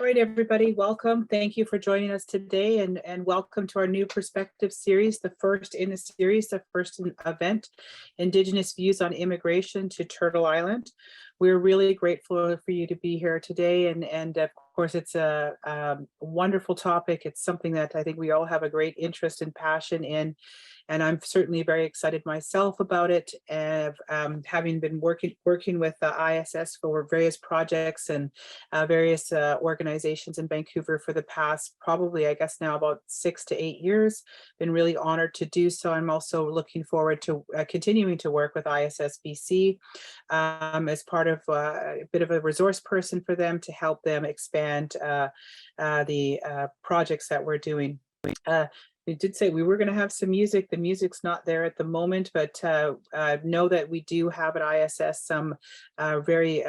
All right, everybody, welcome. Thank you for joining us today, and welcome to our New Perspectives series, the first in the series, the first event, Indigenous Views on Immigration to Turtle Island. We're really grateful for you to be here today, and of course, it's a wonderful topic. It's something that I think we all have a great interest and passion in, and I'm certainly very excited myself about it. And having been working with ISS for various projects and various organizations in Vancouver for the past, probably, I guess now about 6 to 8 years, been really honored to do so. I'm also looking forward to continuing to work with ISSBC as part of a bit of a resource person for them to help them expand the projects that we're doing. We did say we were going to have some music. The music's not there at the moment, but know that we do have at ISS some very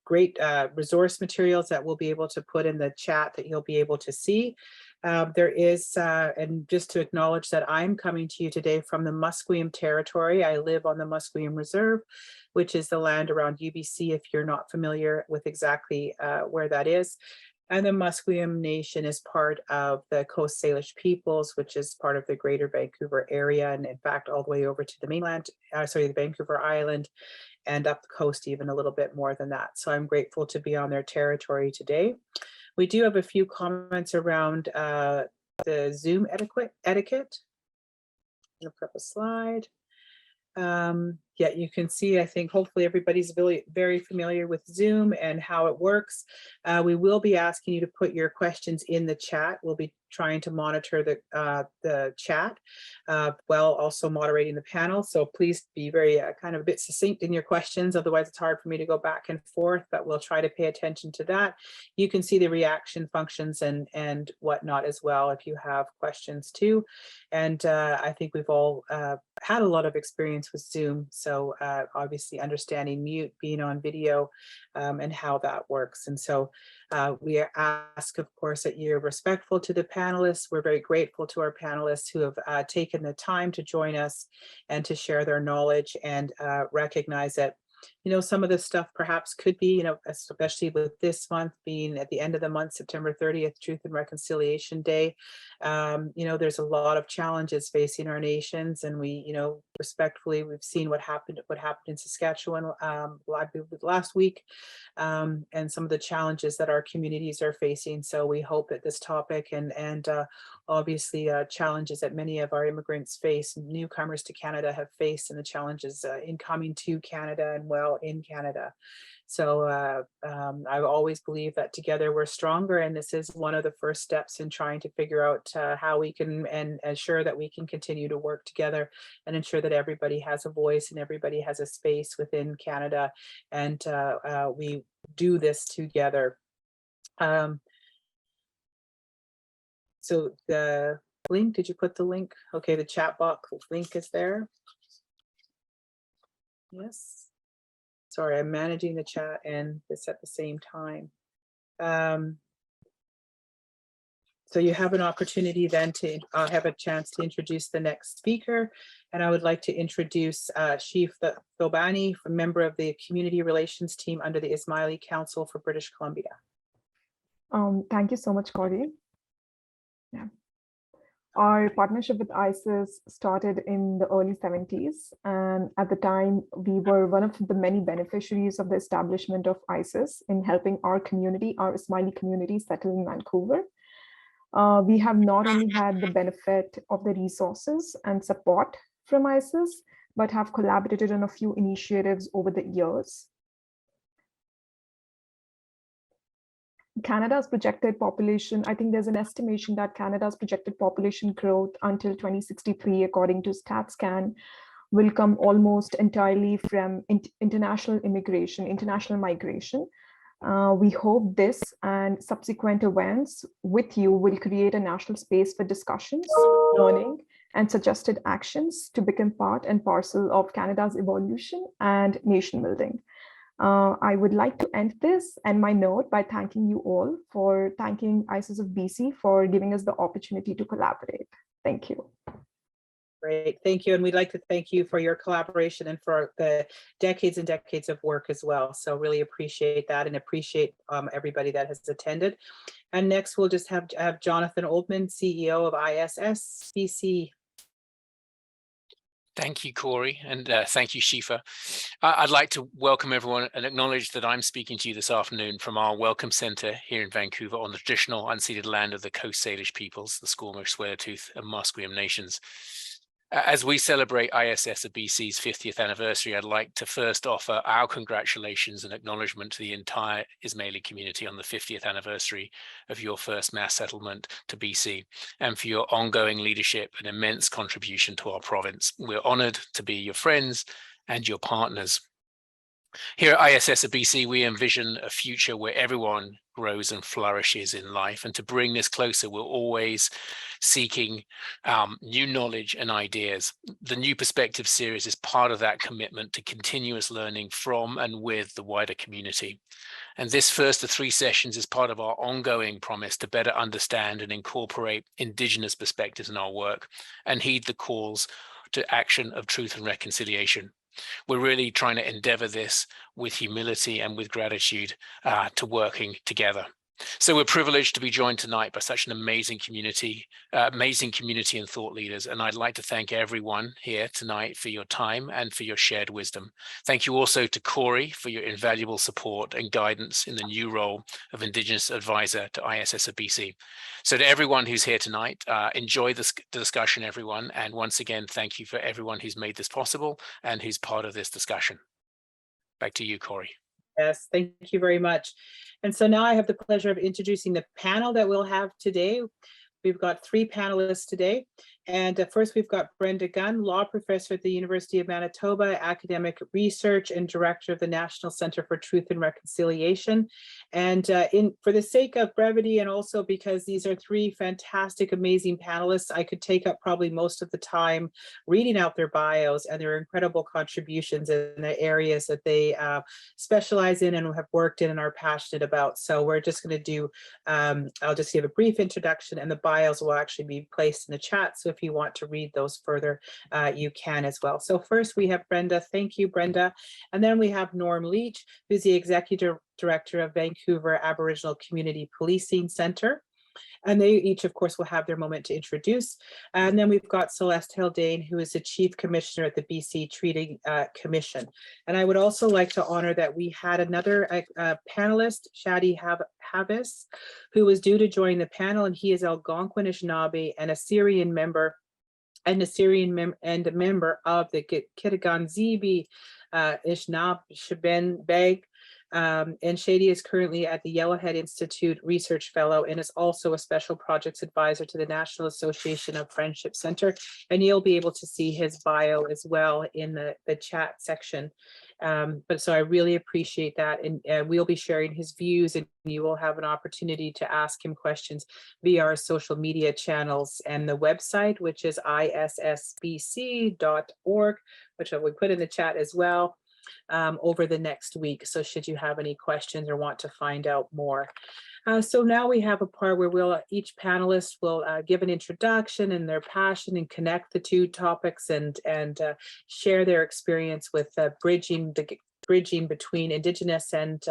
great resource materials that we'll be able to put in the chat that you'll be able to see. There is, and just to acknowledge that I'm coming to you today from the Musqueam territory. I live on the Musqueam Reserve, which is the land around UBC, if you're not familiar with exactly where that is. And the Musqueam Nation is part of the Coast Salish peoples, which is part of the greater Vancouver area, and in fact, all the way over to the mainland, the Vancouver Island, and up the coast even a little bit more than that. So I'm grateful to be on their territory today. We do have a few comments around the Zoom etiquette. I'll put up a slide. Yeah, you can see, I think hopefully everybody's very familiar with Zoom and how it works. We will be asking you to put your questions in the chat. We'll be trying to monitor the chat while also moderating the panel. So please be very kind of a bit succinct in your questions. Otherwise, it's hard for me to go back and forth, but we'll try to pay attention to that. You can see the reaction functions and whatnot as well if you have questions too. And I think we've all had a lot of experience with Zoom. So obviously understanding mute, being on video, and how that works. And so we ask, of course, that you're respectful to the panelists. We're very grateful to our panelists who have taken the time to join us and to share their knowledge, and recognize that, you know, some of this stuff perhaps could be, you know, especially with this month being at the end of the month, September 30th, Truth and Reconciliation Day. You know, there's a lot of challenges facing our nations, and we, you know, respectfully, we've seen what happened in Saskatchewan last week, and some of the challenges that our communities are facing. So we hope that this topic and obviously challenges that many of our immigrants face, newcomers to Canada have faced, and the challenges in coming to Canada and well in Canada. So I've always believed that together we're stronger, and this is one of the first steps in trying to figure out how we can and ensure that we can continue to work together and ensure that everybody has a voice and everybody has a space within Canada, and we do this together. So the link, did you put the link? Okay, the chat box link is there. Yes. Sorry, I'm managing the chat and this at the same time. So you have an opportunity then to have a chance to introduce the next speaker. And I would like to introduce Chief Thobani, a member of the Community Relations Team under the Ismaili Council for British Columbia. Thank you so much, Kory. Yeah. Our partnership with ISIS started in the early 70s, and at the time we were one of the many beneficiaries of the establishment of ISIS in helping our community, our Ismaili community, settle in Vancouver. We have not only had the benefit of the resources and support from ISIS, but have collaborated on a few initiatives over the years. Canada's projected population, I think there's an estimation that Canada's projected population growth until 2063, according to StatsCan, will come almost entirely from international immigration, international migration. We hope this and subsequent events with you will create a national space for discussions, learning, and suggested actions to become part and parcel of Canada's evolution and nation building. I would like to end this and my note by thanking you all, for thanking ISSofBC for giving us the opportunity to collaborate. Thank you. Great, thank you. And we'd like to thank you for your collaboration and for the decades and decades of work as well. So really appreciate that and appreciate everybody that has attended. And next we'll just have Jonathan Oldman, CEO of ISSBC. Thank you, Kory, and thank you, Shifa. I'd like to welcome everyone and acknowledge that I'm speaking to you this afternoon from our Welcome Centre here in Vancouver on the traditional unceded land of the Coast Salish peoples, the Squamish, Tsleil-Waututh and Musqueam nations. As we celebrate ISSofBC's 50th anniversary, I'd like to first offer our congratulations and acknowledgement to the entire Ismaili community on the 50th anniversary of your first mass settlement to BC, and for your ongoing leadership and immense contribution to our province. We're honoured to be your friends and your partners. Here at ISSofBC, we envision a future where everyone grows and flourishes in life. And to bring this closer, we're always seeking new knowledge and ideas. The New Perspectives series is part of that commitment to continuous learning from and with the wider community. And this first of 3 sessions is part of our ongoing promise to better understand and incorporate Indigenous perspectives in our work and heed the calls to action of truth and reconciliation. We're really trying to endeavor this with humility and with gratitude to working together. So we're privileged to be joined tonight by such an amazing community and thought leaders. And I'd like to thank everyone here tonight for your time and for your shared wisdom. Thank you also to Kory for your invaluable support and guidance in the new role of Indigenous Advisor to ISSofBC. So to everyone who's here tonight, enjoy the discussion, everyone. And once again, thank you for everyone who's made this possible and who's part of this discussion. Back to you, Kory. Yes, thank you very much. And so now I have the pleasure of introducing the panel that we'll have today. We've got 3 panelists today. And first we've got Brenda Gunn, law professor at the University of Manitoba, academic research and director of the National Centre for Truth and Reconciliation. And for the sake of brevity, and also because these are 3 fantastic, amazing panelists, I could take up probably most of the time reading out their bios and their incredible contributions in the areas that they specialize in and have worked in and are passionate about. So we're just going to do, I'll just give a brief introduction, and the bios will actually be placed in the chat. So if you want to read those further, you can as well. So first we have Brenda. Thank you, Brenda. And then we have Norm Leech, who's the Executive Director of Vancouver Aboriginal Community Policing Centre. And they each, of course, will have their moment to introduce. And then we've got Celeste Haldane, who is the Chief Commissioner at the BC Treaty Commission. And I would also like to honor that we had another panelist, Shadi Habis, who was due to join the panel, and he is Algonquin Anishinaabe and a Syrian member and a member of the Kitagan-Zibi Anishinaabe Beg. And Shady is currently at the Yellowhead Institute Research Fellow and is also a Special Projects Advisor to the National Association of Friendship Center. And you'll be able to see his bio as well in the chat section. But so I really appreciate that. And we'll be sharing his views, and you will have an opportunity to ask him questions via our social media channels and the website, which is ISSBC.org, which we put in the chat as well. Over the next week. So should you have any questions or want to find out more. So now we have a part where each panelist will give an introduction and their passion and connect the 2 topics and share their experience with bridging between Indigenous and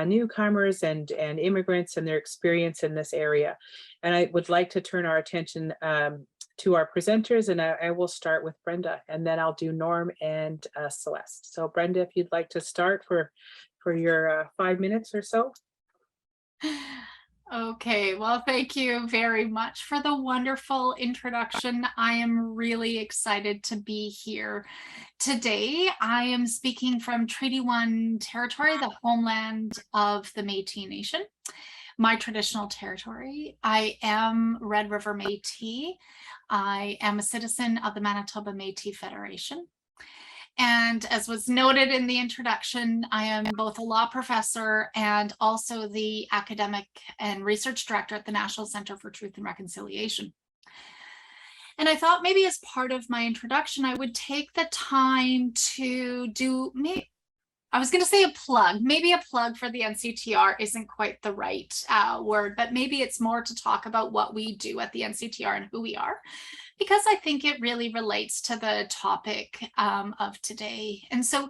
newcomers and immigrants and their experience in this area. And I would like to turn our attention to our presenters, and I will start with Brenda, and then I'll do Norm and Celeste. So Brenda, if you'd like to start for your 5 minutes or so. Okay, well, thank you very much for the wonderful introduction. I am really excited to be here today. I am speaking from Treaty 1 territory, the homeland of the Métis Nation, my traditional territory. I am Red River Métis. I am a citizen of the Manitoba Métis Federation. And as was noted in the introduction, I am both a law professor and also the academic and research director at the National Centre for Truth and Reconciliation. And I thought maybe as part of my introduction, I would take the time to do I was going to say a plug, maybe a plug for the NCTR isn't quite the right word, but maybe it's more to talk about what we do at the NCTR and who we are, because I think it really relates to the topic of today. And so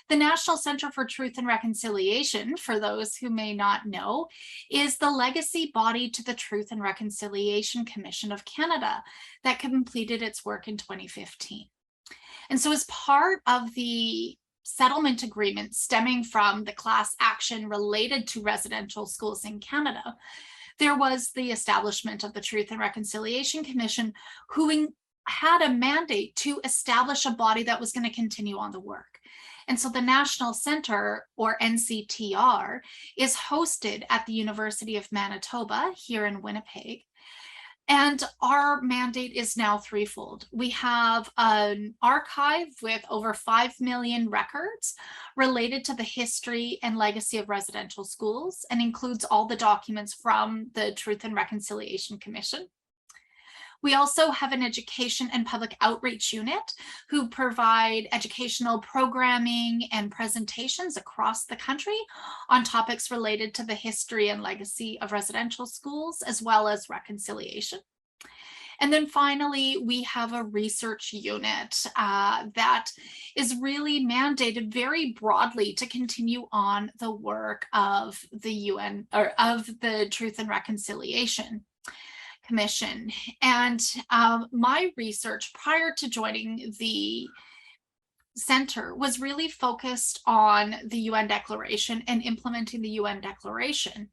the National Centre for Truth and Reconciliation, for those who may not know, is the legacy body to the Truth and Reconciliation Commission of Canada that completed its work in 2015. And so as part of the settlement agreement stemming from the class action related to residential schools in Canada, there was the establishment of the Truth and Reconciliation Commission, who had a mandate to establish a body that was going to continue on the work. And so the National Centre, or NCTR, is hosted at the University of Manitoba here in Winnipeg. And our mandate is now threefold. We have an archive with over 5 million records related to the history and legacy of residential schools, and includes all the documents from the Truth and Reconciliation Commission. We also have an education and public outreach unit who provide educational programming and presentations across the country on topics related to the history and legacy of residential schools, as well as reconciliation. And then finally, we have a research unit that is really mandated very broadly to continue on the work of the UN, or of the Truth and Reconciliation Commission. And my research prior to joining the center was really focused on the UN Declaration and implementing the UN Declaration.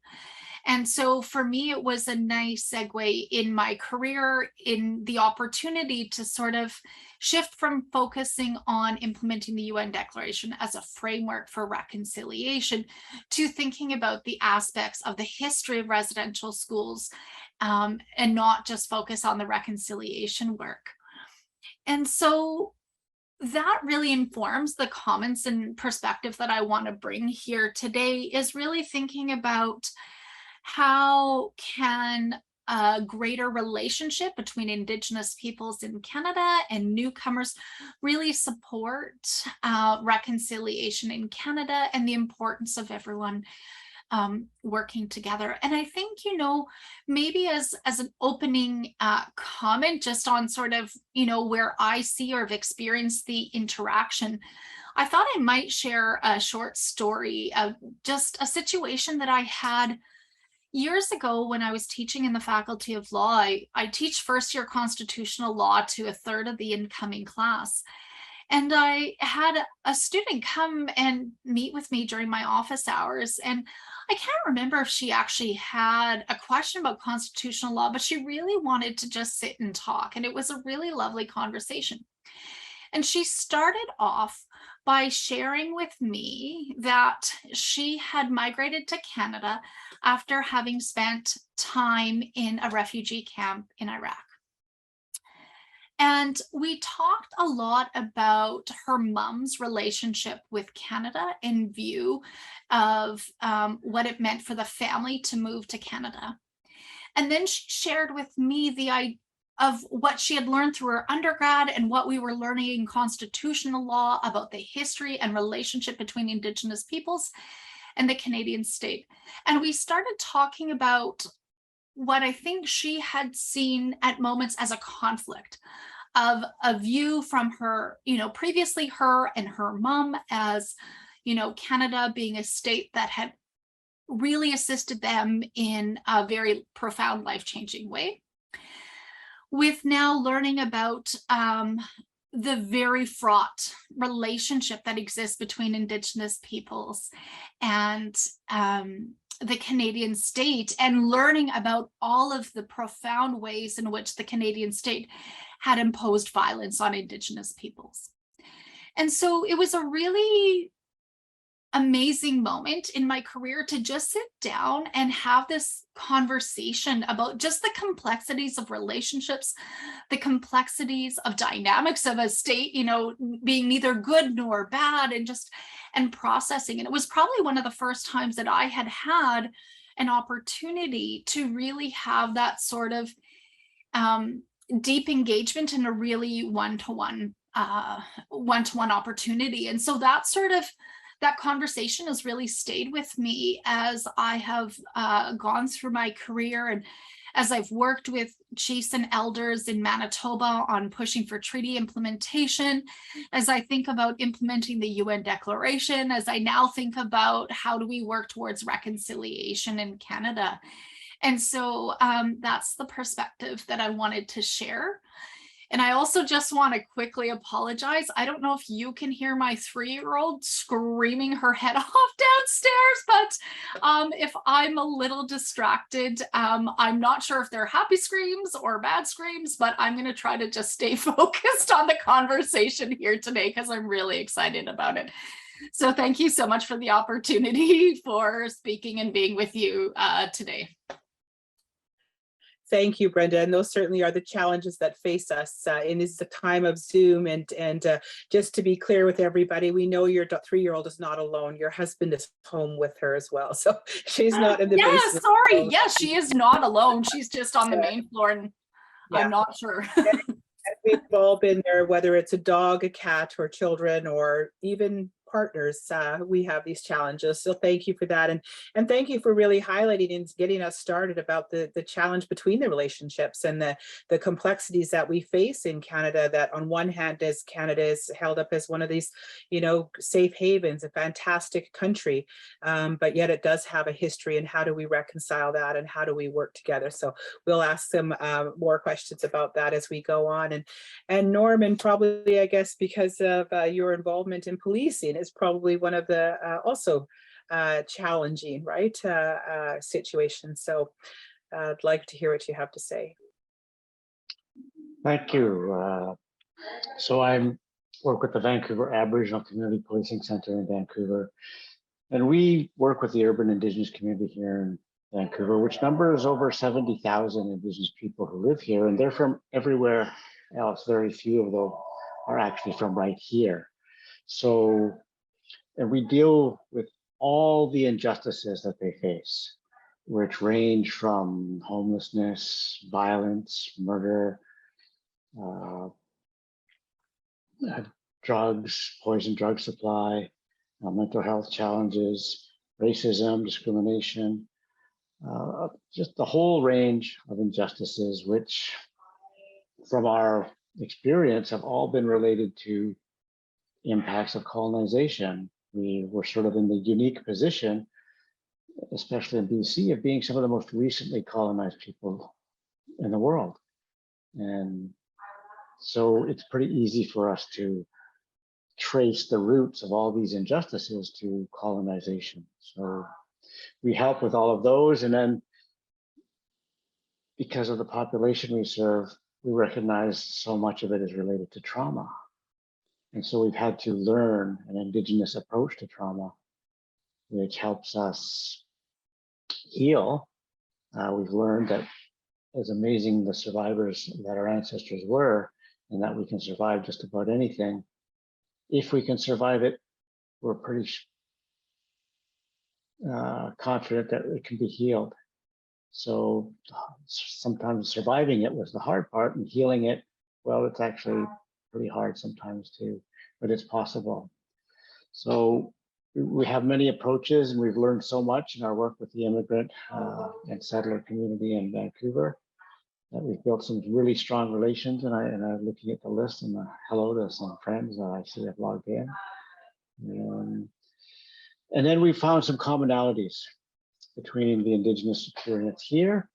And so for me, it was a nice segue in my career, in the opportunity to sort of shift from focusing on implementing the UN Declaration as a framework for reconciliation to thinking about the aspects of the history of residential schools, and not just focus on the reconciliation work. And so that really informs the comments and perspective that I want to bring here today, is really thinking about how can a greater relationship between Indigenous peoples in Canada and newcomers really support reconciliation in Canada, and the importance of everyone working together. And I think, you know, maybe as an opening comment just on sort of, you know, where I see or have experienced the interaction, I thought I might share a short story of just a situation that I had years ago when I was teaching in the Faculty of Law. I teach first year constitutional law to a third of the incoming class. And I had a student come and meet with me during my office hours. And I can't remember if she actually had a question about constitutional law, but she really wanted to just sit and talk. And it was a really lovely conversation. And she started off by sharing with me that she had migrated to Canada after having spent time in a refugee camp in Iraq. And we talked a lot about her mom's relationship with Canada in view of what it meant for the family to move to Canada. And then she shared with me the idea of what she had learned through her undergrad and what we were learning in constitutional law about the history and relationship between Indigenous peoples and the Canadian state. And we started talking about what I think she had seen at moments as a conflict of a view from her, you know, previously her and her mom as, you know, Canada being a state that had really assisted them in a very profound, life-changing way, with now learning about the very fraught relationship that exists between Indigenous peoples and the Canadian state, and learning about all of the profound ways in which the Canadian state had imposed violence on Indigenous peoples. And so it was a really amazing moment in my career to just sit down and have this conversation about just the complexities of relationships, the complexities of dynamics of a state, you know, being neither good nor bad, and processing. And it was probably one of the first times that I had had an opportunity to really have that sort of deep engagement in a really one-to-one opportunity. And so that sort of that conversation has really stayed with me as I have gone through my career, and as I've worked with chiefs and elders in Manitoba on pushing for treaty implementation, as I think about implementing the UN Declaration, as I now think about how do we work towards reconciliation in Canada. And so that's the perspective that I wanted to share. And I also just want to quickly apologize. I don't know if you can hear my 3-year-old screaming her head off downstairs, but if I'm a little distracted, I'm not sure if they're happy screams or bad screams, but I'm going to try to just stay focused on the conversation here today because I'm really excited about it. So thank you so much for the opportunity for speaking and being with you today. Thank you, Brenda. And those certainly are the challenges that face us in this time of Zoom. And just to be clear with everybody, we know your 3-year-old is not alone. Your husband is home with her as well. So she's not in the basement. Sorry. Yes, she is not alone. She's just on the main floor, and I'm not sure. We've all been there, whether it's a dog, a cat, or children, or even partners. We have these challenges. So thank you for that. And thank you for really highlighting and getting us started about the challenge between the relationships and the complexities that we face in Canada, that on one hand, as Canada is held up as one of these, safe havens, a fantastic country, but yet it does have a history, and how do we reconcile that, and how do we work together? So we'll ask some more questions about that as we go on. And Norman, probably, I guess, because of your involvement in policing, is probably one of the also challenging, right, situations. So I'd like to hear what you have to say. Thank you. So I work with the Vancouver Aboriginal Community Policing Center in Vancouver, and we work with the urban Indigenous community here in Vancouver, which numbers over 70,000 Indigenous people who live here, and they're from everywhere else. Very few of them are actually from right here. So, and we deal with all the injustices that they face, which range from homelessness, violence, murder, drugs, poison drug supply, mental health challenges, racism, discrimination, just the whole range of injustices, which from our experience have all been related to impacts of colonization. We were sort of in the unique position, especially in BC, of being some of the most recently colonized people in the world. And so it's pretty easy for us to trace the roots of all these injustices to colonization. So we help with all of those. And then because of the population we serve, we recognize so much of it is related to trauma. And so we've had to learn an Indigenous approach to trauma, which helps us heal. We've learned that as amazing the survivors that our ancestors were, and that we can survive just about anything, if we can survive it, we're pretty confident that it can be healed. So sometimes surviving it was the hard part, and healing it, well, it's actually pretty hard sometimes too, but it's possible. So we have many approaches, and we've learned so much in our work with the immigrant and settler community in Vancouver that we've built some really strong relations. And I'm looking at the list, and hello to some friends that I see have logged in. And then we found some commonalities between the Indigenous experience here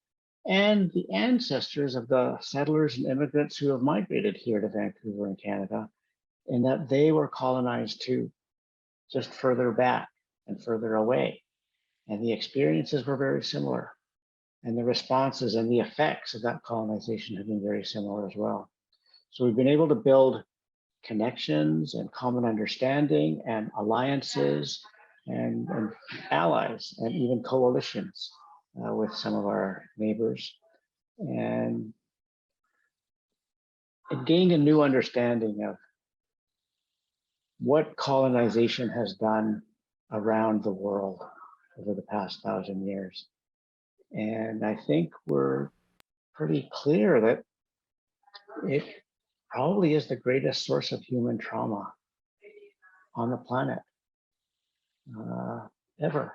and the ancestors of the settlers and immigrants who have migrated here to Vancouver and Canada, in that they were colonized too, just further back and further away. And the experiences were very similar. And the responses and the effects of that colonization have been very similar as well. So we've been able to build connections and common understanding and alliances and allies and even coalitions with some of our neighbors, and gained a new understanding of what colonization has done around the world over the past 1,000 years. And I think we're pretty clear that it probably is the greatest source of human trauma on the planet. ever.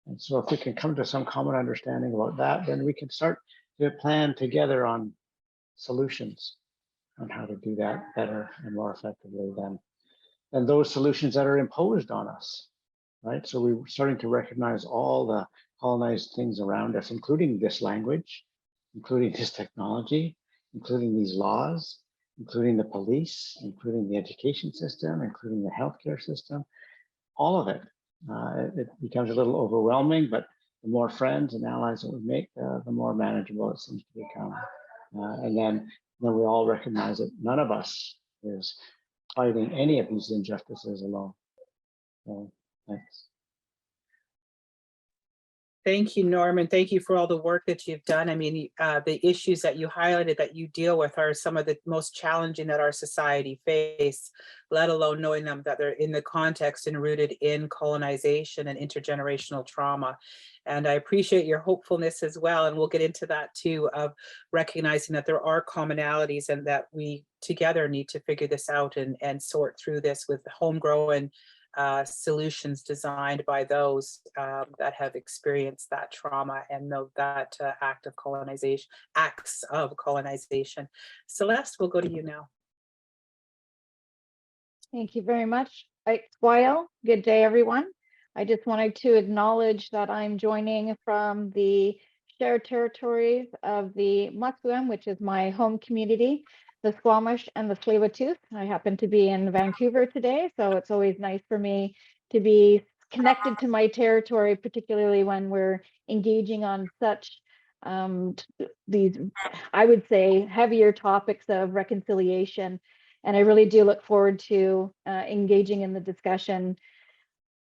And so if we can come to some common understanding about that, then we can start to plan together on solutions on how to do that better and more effectively than those solutions that are imposed on us, right? So we're starting to recognize all the colonized things around us, including this language, including this technology, including these laws, including the police, including the education system, including the healthcare system, all of it. It becomes a little overwhelming, but the more friends and allies that we make, the more manageable it seems to become. And then we all recognize that none of us is fighting any of these injustices alone. So, thanks. Thank you, Norm, and thank you for all the work that you've done. I mean, the issues that you highlighted that you deal with are some of the most challenging that our society face, let alone knowing them that they're in the context and rooted in colonization and intergenerational trauma. And I appreciate your hopefulness as well, and we'll get into that too, of recognizing that there are commonalities and that we together need to figure this out and sort through this with homegrown solutions designed by those that have experienced that trauma and that acts of colonization. Celeste, we'll go to you now. Thank you very much. Good day, everyone. I just wanted to acknowledge that I'm joining from the shared territories of the Musqueam, which is my home community, the Squamish and the Tsleil-Waututh. I happen to be in Vancouver today, so it's always nice for me to be connected to my territory, particularly when we're engaging on such these, I would say, heavier topics of reconciliation. And I really do look forward to engaging in the discussion.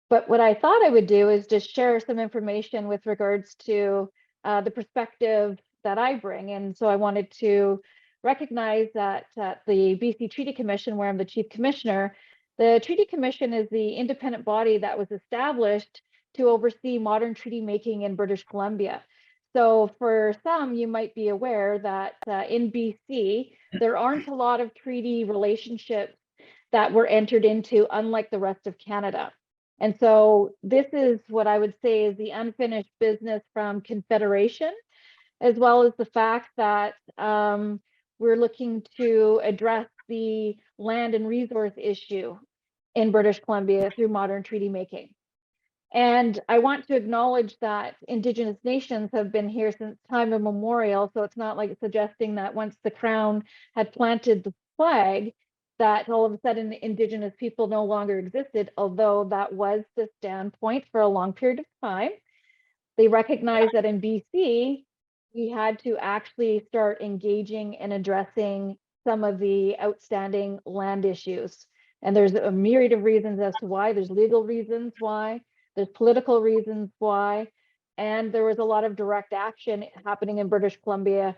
But what I thought I would do is just share some information with regards to the perspective that I bring. And so I wanted to recognize that the BC Treaty Commission, where I'm the Chief Commissioner, the Treaty Commission is the independent body that was established to oversee modern treaty making in British Columbia. So for some, you might be aware that in BC, there aren't a lot of treaty relationships that were entered into, unlike the rest of Canada. And so this is what I would say is the unfinished business from Confederation, as well as the fact that we're looking to address the land and resource issue in British Columbia through modern treaty making. And I want to acknowledge that Indigenous nations have been here since time immemorial. So it's not like suggesting that once the Crown had planted the flag, that all of a sudden Indigenous people no longer existed, although that was the standpoint for a long period of time. They recognized that in BC, we had to actually start engaging and addressing some of the outstanding land issues. And there's a myriad of reasons as to why. There's legal reasons why, there's political reasons why, and there was a lot of direct action happening in British Columbia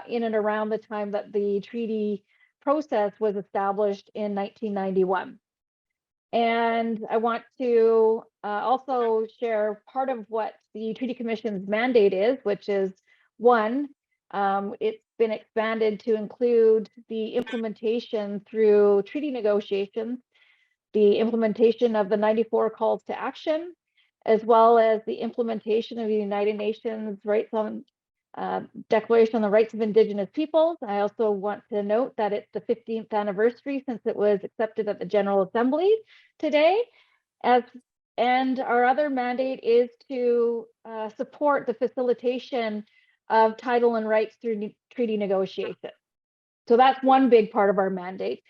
in and around the time that the treaty process was established in 1991. And I want to also share part of what the Treaty Commission's mandate is, which is one, it's been expanded to include the implementation through treaty negotiations, the implementation of the 94 calls to action, as well as the implementation of the United Nations Declaration on the Rights of Indigenous Peoples. I also want to note that it's the 15th anniversary since it was accepted at the General Assembly today. And our other mandate is to support the facilitation of title and rights through treaty negotiation. So that's one big part of our mandate.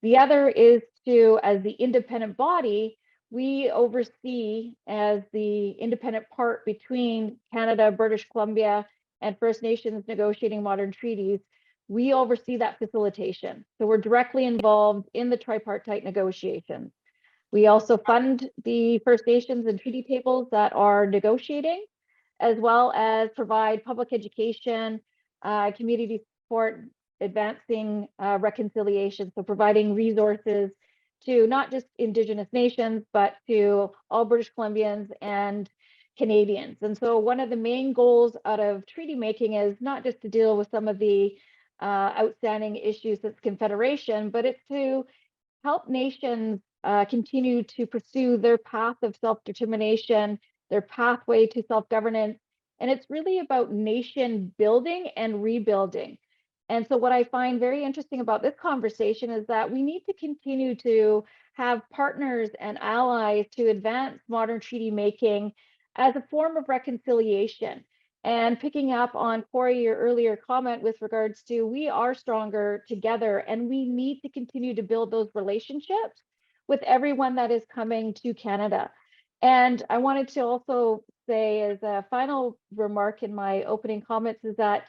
The other is to, as the independent body, we oversee as the independent part between Canada, British Columbia, and First Nations negotiating modern treaties, we oversee that facilitation. So we're directly involved in the tripartite negotiations. We also fund the First Nations and treaty tables that are negotiating, as well as provide public education, community support, advancing reconciliation. So providing resources to not just Indigenous nations, but to all British Columbians and Canadians. And so one of the main goals out of treaty making is not just to deal with some of the outstanding issues since Confederation, but it's to help nations continue to pursue their path of self-determination, their pathway to self-governance. And it's really about nation building and rebuilding. And so what I find very interesting about this conversation is that we need to continue to have partners and allies to advance modern treaty making as a form of reconciliation. And picking up on Kory, your earlier comment with regards to we are stronger together, and we need to continue to build those relationships with everyone that is coming to Canada. And I wanted to also say as a final remark in my opening comments is that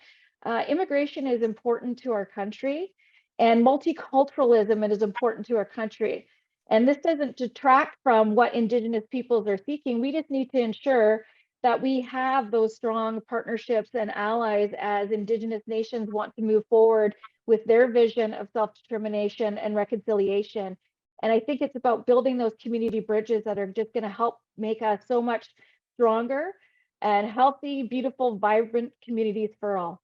immigration is important to our country, and multiculturalism is important to our country. And this doesn't detract from what Indigenous peoples are seeking. We just need to ensure that we have those strong partnerships and allies as Indigenous nations want to move forward with their vision of self-determination and reconciliation. And I think it's about building those community bridges that are just going to help make us so much stronger and healthy, beautiful, vibrant communities for all.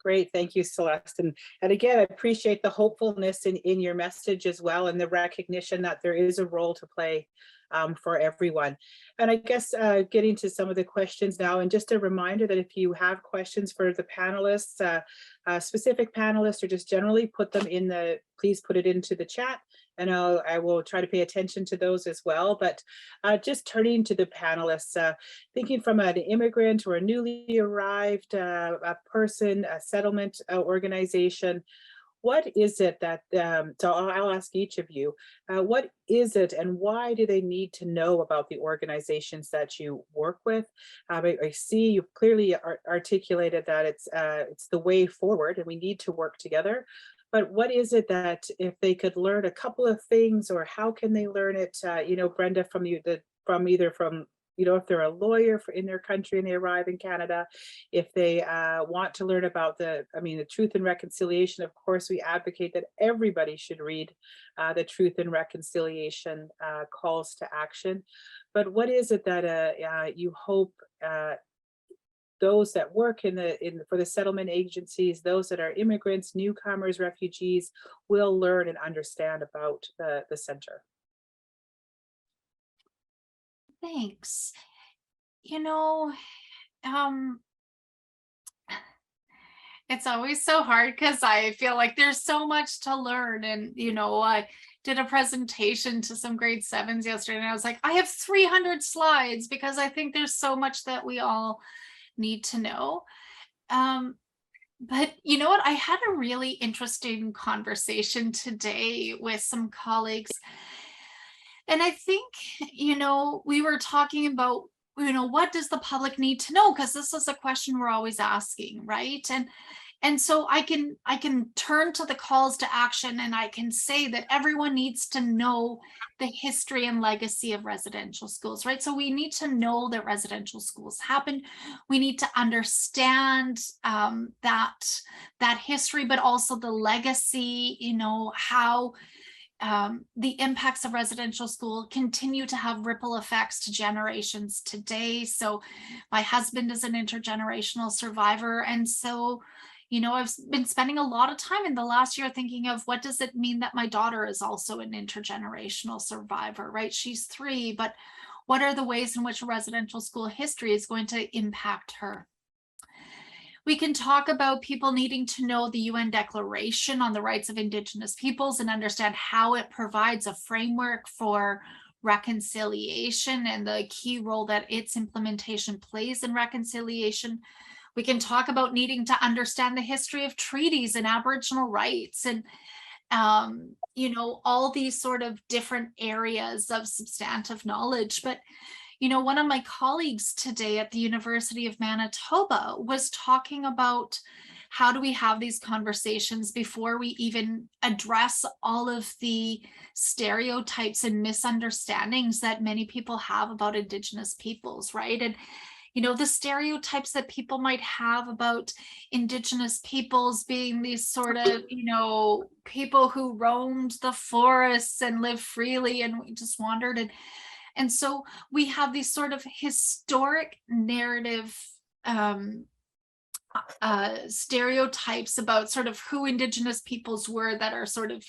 Great, thank you, Celeste. And again, I appreciate the hopefulness in your message as well, and the recognition that there is a role to play for everyone. And I guess getting to some of the questions now, and just a reminder that if you have questions for the panelists, specific panelists, or just generally, please put it into the chat, and I will try to pay attention to those as well. But just turning to the panelists, thinking from an immigrant or a newly arrived a person, a settlement organization, what is it that, so I'll ask each of you, what is it and why do they need to know about the organizations that you work with? I see you've clearly articulated that it's the way forward and we need to work together. But what is it that if they could learn a couple of things, or how can they learn it? Brenda, from if they're a lawyer in their country and they arrive in Canada, if they want to learn about the Truth and Reconciliation, of course, we advocate that everybody should read the Truth and Reconciliation calls to action. But what is it that you hope those that work for the settlement agencies, those that are immigrants, newcomers, refugees, will learn and understand about the center? Thanks. It's always so hard because I feel like there's so much to learn. And, I did a presentation to some grade 7s yesterday, and I was like, I have 300 slides because I think there's so much that we all need to know. But you know what? I had a really interesting conversation today with some colleagues. And I think, we were talking about, what does the public need to know? Because this is a question we're always asking, right? And so I can turn to the calls to action, and I can say that everyone needs to know the history and legacy of residential schools, right? So we need to know that residential schools happened. We need to understand that history, but also the legacy, how the impacts of residential school continue to have ripple effects to generations today. So my husband is an intergenerational survivor. And so, I've been spending a lot of time in the last year thinking of what does it mean that my daughter is also an intergenerational survivor, right? She's 3, but what are the ways in which residential school history is going to impact her? We can talk about people needing to know the UN Declaration on the Rights of Indigenous Peoples and understand how it provides a framework for reconciliation and the key role that its implementation plays in reconciliation. We can talk about needing to understand the history of treaties and Aboriginal rights and, all these sort of different areas of substantive knowledge. But one of my colleagues today at the University of Manitoba was talking about how do we have these conversations before we even address all of the stereotypes and misunderstandings that many people have about Indigenous peoples, right? And the stereotypes that people might have about Indigenous peoples being these sort of, people who roamed the forests and lived freely and just wandered. And so we have these sort of historic narrative stereotypes about sort of who Indigenous peoples were that are sort of,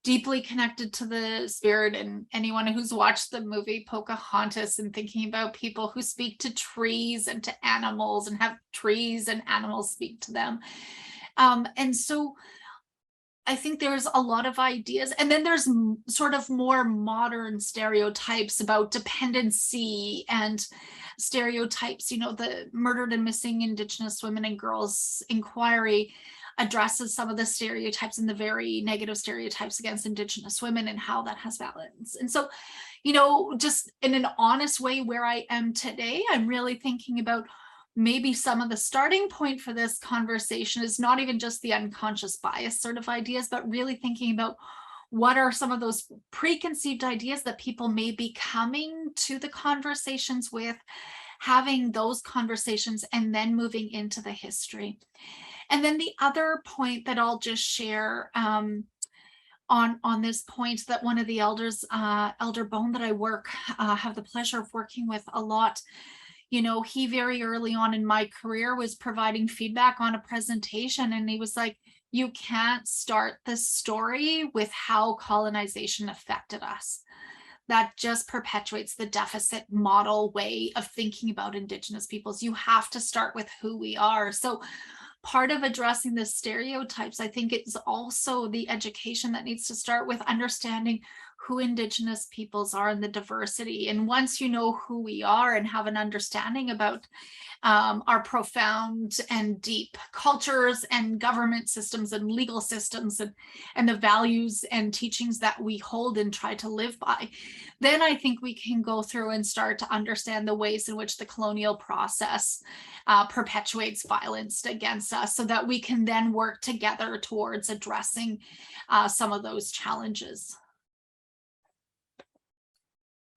deeply connected to the spirit, and anyone who's watched the movie Pocahontas and thinking about people who speak to trees and to animals and have trees and animals speak to them. And so I think there's a lot of ideas, and then there's sort of more modern stereotypes about dependency and stereotypes. You know, the Murdered and Missing Indigenous Women and Girls inquiry addresses some of the stereotypes and the very negative stereotypes against Indigenous women and how that has balance. And so, you know, just in an honest way, where I am today, I'm really thinking about maybe some of the starting point for this conversation is not even just the unconscious bias sort of ideas, but really thinking about what are some of those preconceived ideas that people may be coming to the conversations with, having those conversations, and then moving into the history. And then the other point that I'll just share on this point, that one of the elders, Elder Bone, that I have the pleasure of working with a lot, you know, he very early on in my career was providing feedback on a presentation, and he was like, you can't start this story with how colonization affected us. That just perpetuates the deficit model way of thinking about Indigenous peoples. You have to start with who we are. So part of addressing the stereotypes, I think it's also the education that needs to start with understanding who Indigenous peoples are and the diversity. And once you know who we are and have an understanding about our profound and deep cultures and government systems and legal systems and the values and teachings that we hold and try to live by, then I think we can go through and start to understand the ways in which the colonial process perpetuates violence against us, so that we can then work together towards addressing some of those challenges.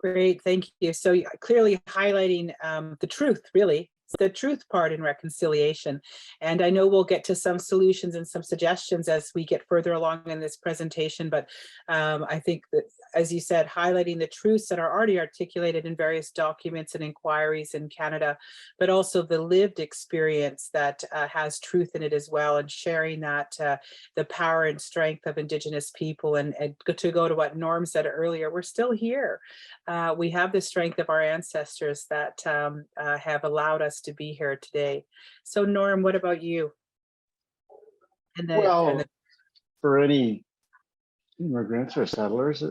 Great, thank you. So clearly highlighting the truth, really, the truth part in reconciliation. And I know we'll get to some solutions and some suggestions as we get further along in this presentation, but I think that, as you said, highlighting the truths that are already articulated in various documents and inquiries in Canada, but also the lived experience that has truth in it as well, and sharing that, the power and strength of Indigenous people. And to go to what Norm said earlier, we're still here. We have the strength of our ancestors that have allowed us to be here today. So Norm, what about you? And then, for any immigrants or settlers,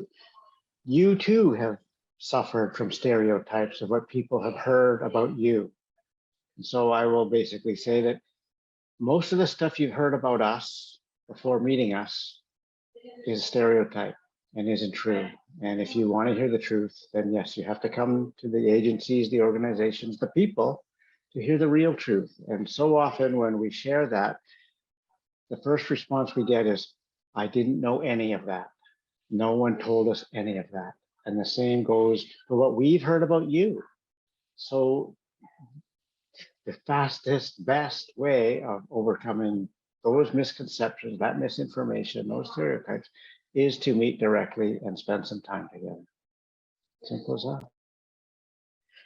you too have suffered from stereotypes of what people have heard about you. And so I will basically say that most of the stuff you've heard about us before meeting us is a stereotype and isn't true. And if you want to hear the truth, then yes, you have to come to the agencies, the organizations, the people, to hear the real truth. And so often when we share that, the first response we get is, I didn't know any of that. No one told us any of that. And the same goes for what we've heard about you. So the fastest, best way of overcoming those misconceptions, that misinformation, those stereotypes, is to meet directly and spend some time together. Simple as that.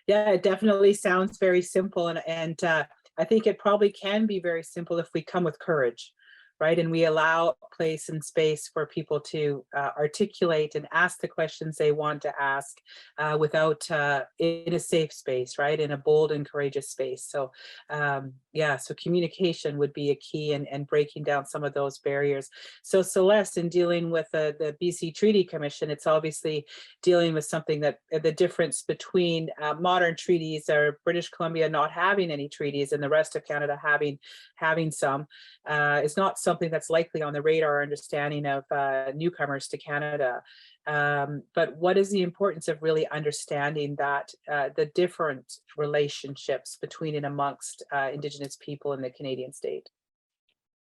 Yeah, it definitely sounds very simple. And I think it probably can be very simple if we come with courage, right? And we allow place and space for people to articulate and ask the questions they want to ask without, in a safe space, right? In a bold and courageous space. So yeah, so communication would be a key, and breaking down some of those barriers. So Celeste, in dealing with the BC Treaty Commission, it's obviously dealing with something that the difference between modern treaties, or British Columbia not having any treaties and the rest of Canada having some, is not something that's likely on the radar understanding of newcomers to Canada. But what is the importance of really understanding that the different relationships between and amongst Indigenous people in the Canadian state?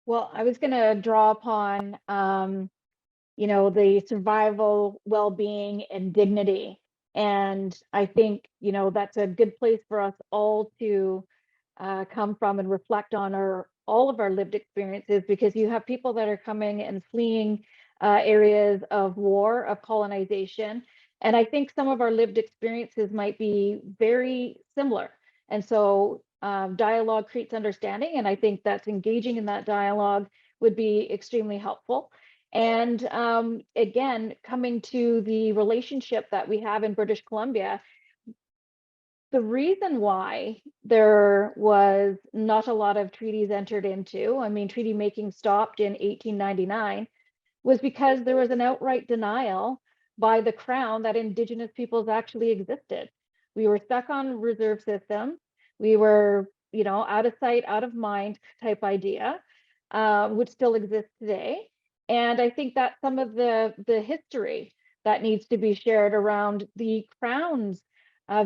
Well, I was going to draw upon, you know, the survival, well-being, and dignity. And I think, you know, that's a good place for us all to come from and reflect on all of our lived experiences, because you have people that are coming and fleeing areas of war, of colonization. And I think some of our lived experiences might be very similar. And so dialogue creates understanding. And I think that's engaging in that dialogue would be extremely helpful. And again, coming to the relationship that we have in British Columbia, the reason why there was not a lot of treaties entered into, I mean, treaty making stopped in 1899, was because there was an outright denial by the Crown that Indigenous peoples actually existed. We were stuck on reserve system. We were, you know, out of sight, out of mind type idea, which still exists today. And I think that's some of the history that needs to be shared around the Crown's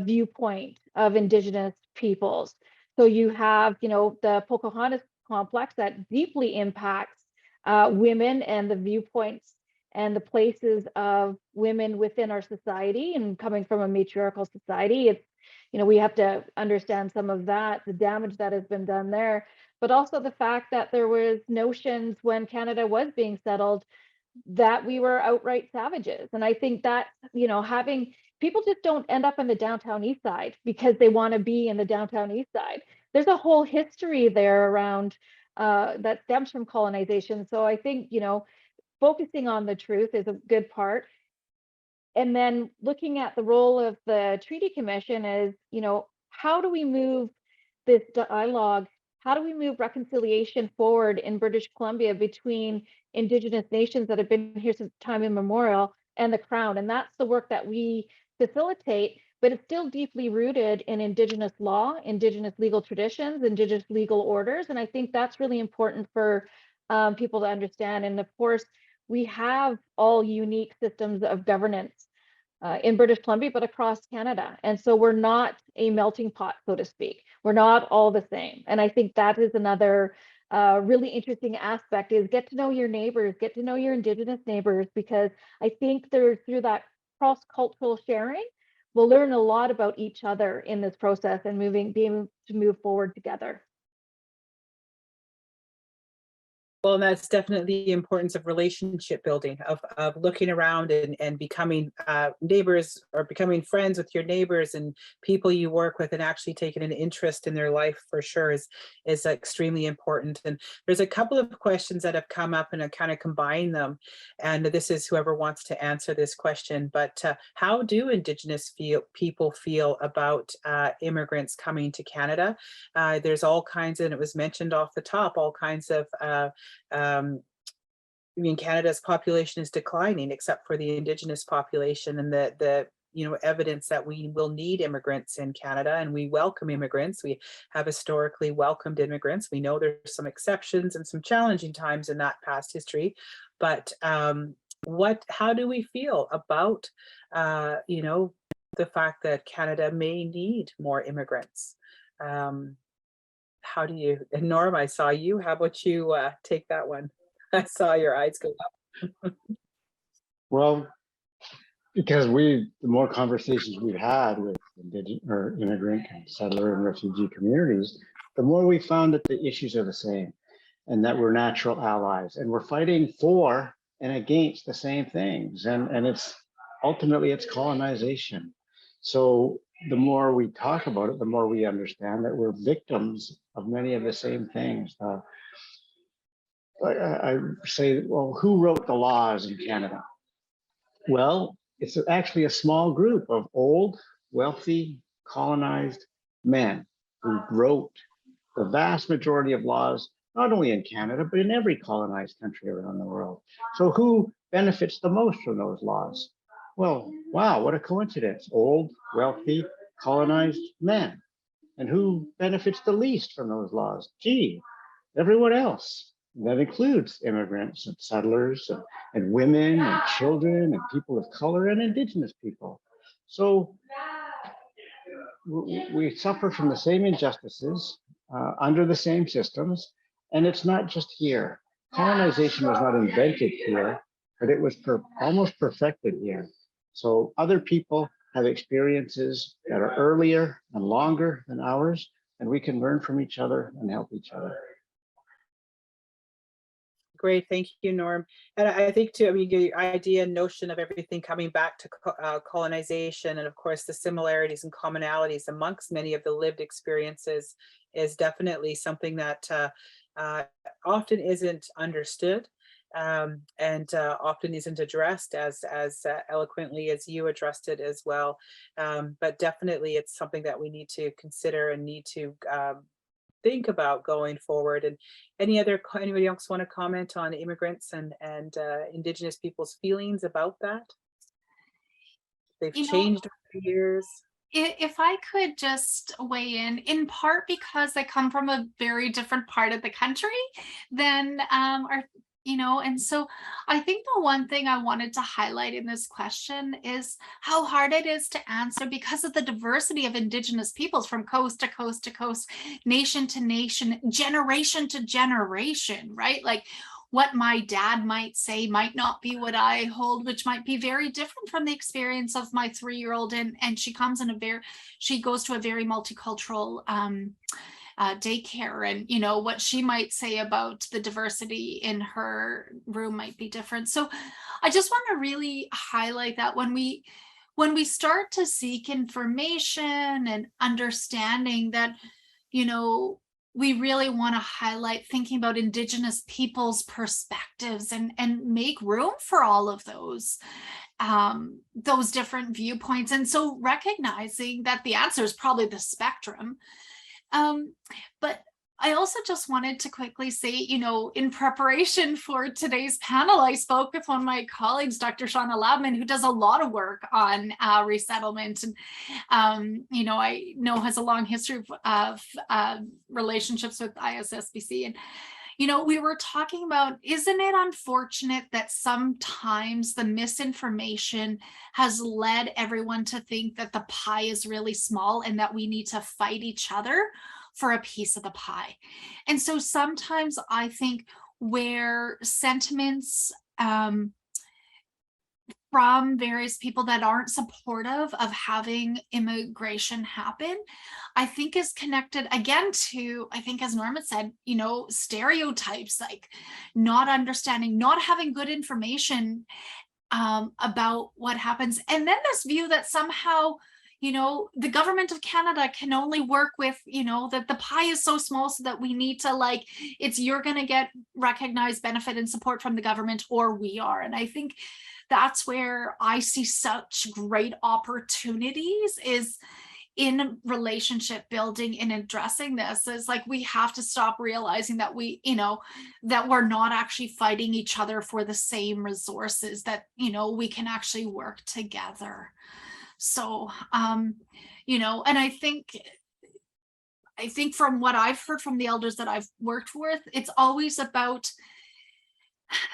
viewpoint of Indigenous peoples. So you have, you know, the Pocahontas complex that deeply impacts women and the viewpoints and the places of women within our society. And coming from a matriarchal society, it's, you know, we have to understand some of that, the damage that has been done there, but also the fact that there was notions when Canada was being settled that we were outright savages. And I think that, you know, having people just don't end up in the downtown east side because they want to be in the downtown east side. There's a whole history there around that stems from colonization. So I think, you know, focusing on the truth is a good part. And then looking at the role of the Treaty Commission is, you know, how do we move this dialogue? How do we move reconciliation forward in British Columbia between Indigenous nations that have been here since time immemorial and the Crown? And that's the work that we facilitate, but it's still deeply rooted in Indigenous law, Indigenous legal traditions, Indigenous legal orders. And I think that's really important for people to understand. And of course, we have all unique systems of governance in British Columbia, but across Canada. And so we're not a melting pot, so to speak. We're not all the same. And I think that is another really interesting aspect is get to know your neighbors, get to know your Indigenous neighbors, because I think through that cross-cultural sharing, we'll learn a lot about each other in this process and being able to move forward together. Well, and that's definitely the importance of relationship building, of looking around and becoming neighbors or becoming friends with your neighbors and people you work with, and actually taking an interest in their life for sure is extremely important. And there's a couple of questions that have come up and I kind of combine them. And this is whoever wants to answer this question, but how do Indigenous people feel about immigrants coming to Canada? There's all kinds, and it was mentioned off the top, all kinds of I mean, Canada's population is declining except for the Indigenous population, and the you know, evidence that we will need immigrants in Canada, and we welcome immigrants. We have historically welcomed immigrants. We know there's some exceptions and some challenging times in that past history, but how do we feel about you know, the fact that Canada may need more immigrants? How do you, and Norm, I saw you. How about you take that one? I saw your eyes go up. Well, because the more conversations we've had with immigrant and settler and refugee communities, the more we found that the issues are the same and that we're natural allies and we're fighting for and against the same things. And it's ultimately it's colonization. So the more we talk about it, the more we understand that we're victims of many of the same things. I say, well, who wrote the laws in Canada? Well, it's actually a small group of old, wealthy, colonized men who wrote the vast majority of laws, not only in Canada, but in every colonized country around the world. So who benefits the most from those laws? Well, wow, what a coincidence. Old, wealthy, colonized men. And who benefits the least from those laws? Gee, everyone else. That includes immigrants and settlers and women and children and people of color and Indigenous people. So we suffer from the same injustices under the same systems. And it's not just here. Colonization was not invented here, but it was almost perfected here. So other people have experiences that are earlier and longer than ours, and we can learn from each other and help each other. Great, thank you, Norm. And I think too, I mean, your idea and notion of everything coming back to colonization, and of course the similarities and commonalities amongst many of the lived experiences is definitely something that often isn't understood. and often isn't addressed as eloquently as you addressed it as well. But definitely it's something that we need to consider and need to think about going forward. And anybody else want to comment on immigrants and Indigenous people's feelings about that? They've changed over the years. If I could just weigh in part because I come from a very different part of the country than and so I think the one thing I wanted to highlight in this question is how hard it is to answer because of the diversity of Indigenous peoples from coast to coast to coast, nation to nation, generation to generation, right? Like what my dad might say might not be what I hold, which might be very different from the experience of my 3-year-old. And she comes in she goes to a very multicultural daycare, and what she might say about the diversity in her room might be different. So I just want to really highlight that when we start to seek information and understanding that, we really want to highlight thinking about Indigenous peoples' perspectives and make room for all of those different viewpoints. And so recognizing that the answer is probably the spectrum. But I also just wanted to quickly say, in preparation for today's panel, I spoke with one of my colleagues, Dr. Shauna Labman, who does a lot of work on resettlement, and I know has a long history of relationships with ISSBC. And we were talking about, isn't it unfortunate that sometimes the misinformation has led everyone to think that the pie is really small and that we need to fight each other for a piece of the pie? And so sometimes I think where sentiments from various people that aren't supportive of having immigration happen, I think is connected again to, I think as Norman said, stereotypes, like not understanding, not having good information about what happens. And then this view that somehow, the government of Canada can only work with, that the pie is so small so that we need to you're going to get recognized benefit and support from the government or we are. And I think that's where I see such great opportunities is in relationship building and addressing this. Is we have to stop realizing that that we're not actually fighting each other for the same resources, that, we can actually work together. So, and I think from what I've heard from the elders that I've worked with, it's always about,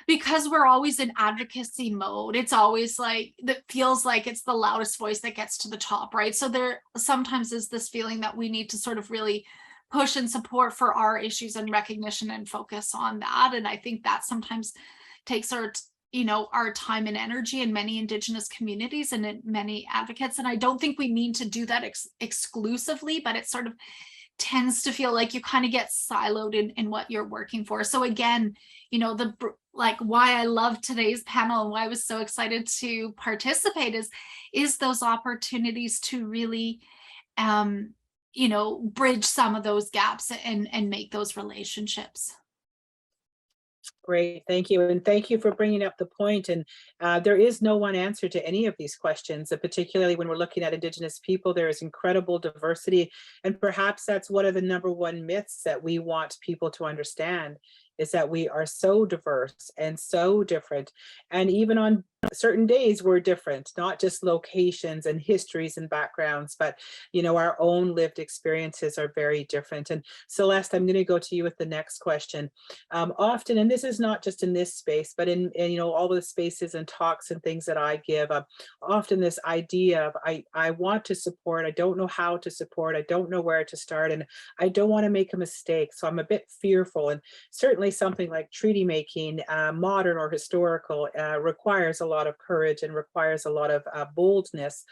because we're always in advocacy mode, it's always that feels like it's the loudest voice that gets to the top, right? So there sometimes is this feeling that we need to sort of really push and support for our issues and recognition and focus on that. And I think that sometimes takes our time and energy in many Indigenous communities and in many advocates. And I don't think we mean to do that exclusively, but it sort of tends to feel like you kind of get siloed in what you're working for. So again, why I love today's panel and why I was so excited to participate is those opportunities to really, bridge some of those gaps and make those relationships. Great, thank you. And thank you for bringing up the point. And there is no one answer to any of these questions, and particularly when we're looking at Indigenous people, there is incredible diversity. And perhaps that's one of the #1 myths that we want people to understand, is that we are so diverse and so different. And even on certain days we're different, not just locations and histories and backgrounds, but our own lived experiences are very different. And Celeste, I'm going to go to you with the next question. Often, and this is not just in this space, but in all the spaces and talks and things that I give, often this idea of I want to support, I don't know how to support, I don't know where to start, and I don't want to make a mistake, so I'm a bit fearful. And certainly something like treaty making, modern or historical, requires a lot of courage and requires a lot of boldness.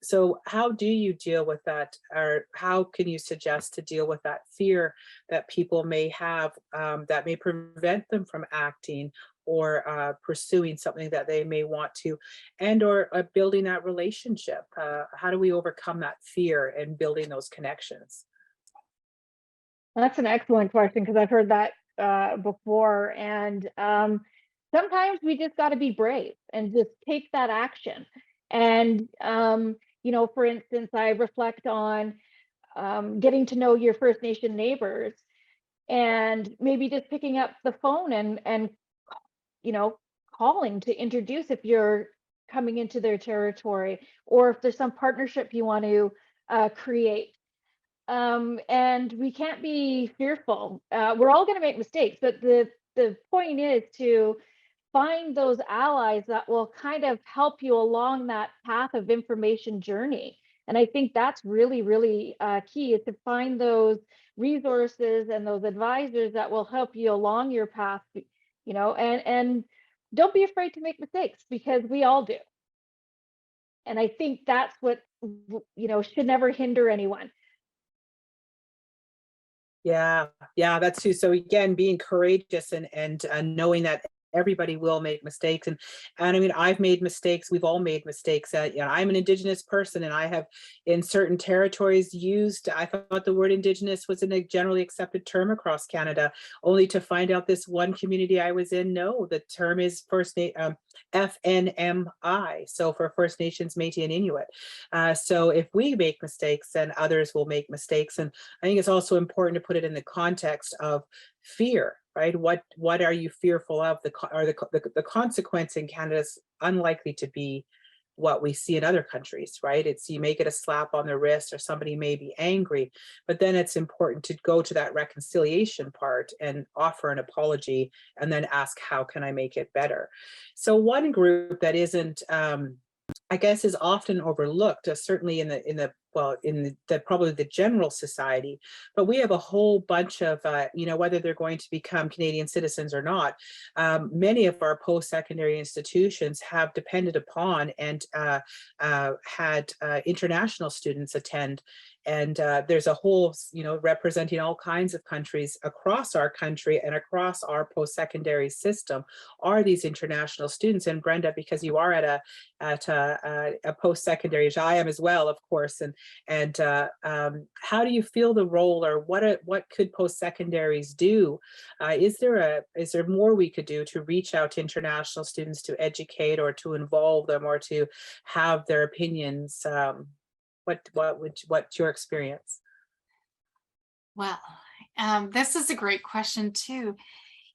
So how do you deal with that, or how can you suggest to deal with that fear that people may have that may prevent them from acting or pursuing something that they may want to, and or building that relationship? How do we overcome that fear and building those connections? That's an excellent question, because I've heard that before, and sometimes we just got to be brave and just take that action. And you know, for instance, I reflect on getting to know your First Nation neighbors, and maybe just picking up the phone and you know, calling to introduce if you're coming into their territory, or if there's some partnership you want to create. And we can't be fearful. We're all going to make mistakes, but the point is to find those allies that will kind of help you along that path of information journey. And I think that's really, really key, is to find those resources and those advisors that will help you along your path, you know, and don't be afraid to make mistakes, because we all do. And I think that's what, you know, should never hinder anyone. Yeah, that's true. So again, being courageous and knowing that everybody will make mistakes. And I mean, I've made mistakes. We've all made mistakes. You know, I'm an Indigenous person, and I have in certain territories used, I thought the word Indigenous was a generally accepted term across Canada, only to find out this one community I was in, no, the term is FNMI. So for First Nations, Métis and Inuit. So if we make mistakes, then others will make mistakes. And I think it's also important to put it in the context of fear, right? What are you fearful of? The consequence in Canada is unlikely to be what we see in other countries, right? It's, you may get a slap on the wrist, or somebody may be angry, but then it's important to go to that reconciliation part and offer an apology, and then ask, how can I make it better? So one group that isn't, I guess, is often overlooked, certainly in the probably the general society, but we have a whole bunch of, you know, whether they're going to become Canadian citizens or not, many of our post-secondary institutions have depended upon and had international students attend. And there's a whole, you know, representing all kinds of countries across our country and across our post-secondary system are these international students. And Brenda, because you are at a post-secondary, which I am as well, of course, and how do you feel the role, or what could post-secondaries do? Is there more we could do to reach out to international students, to educate, or to involve them, or to have their opinions? What's your experience? Well, this is a great question too.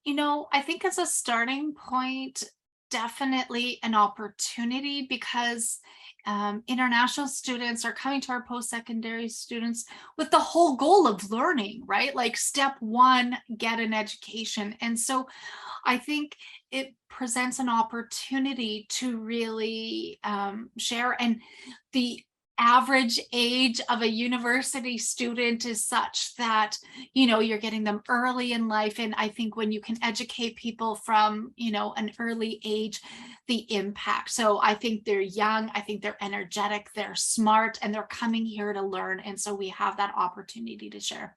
You know, I think as a starting point, definitely an opportunity, because international students are coming to our post-secondary students with the whole goal of learning, right? Like step one, get an education. And so I think it presents an opportunity to really share. And the average age of a university student is such that, you know, you're getting them early in life. And I think when you can educate people from, you know, an early age, the impact. So I think they're young, I think they're energetic, they're smart, and they're coming here to learn. And so we have that opportunity to share.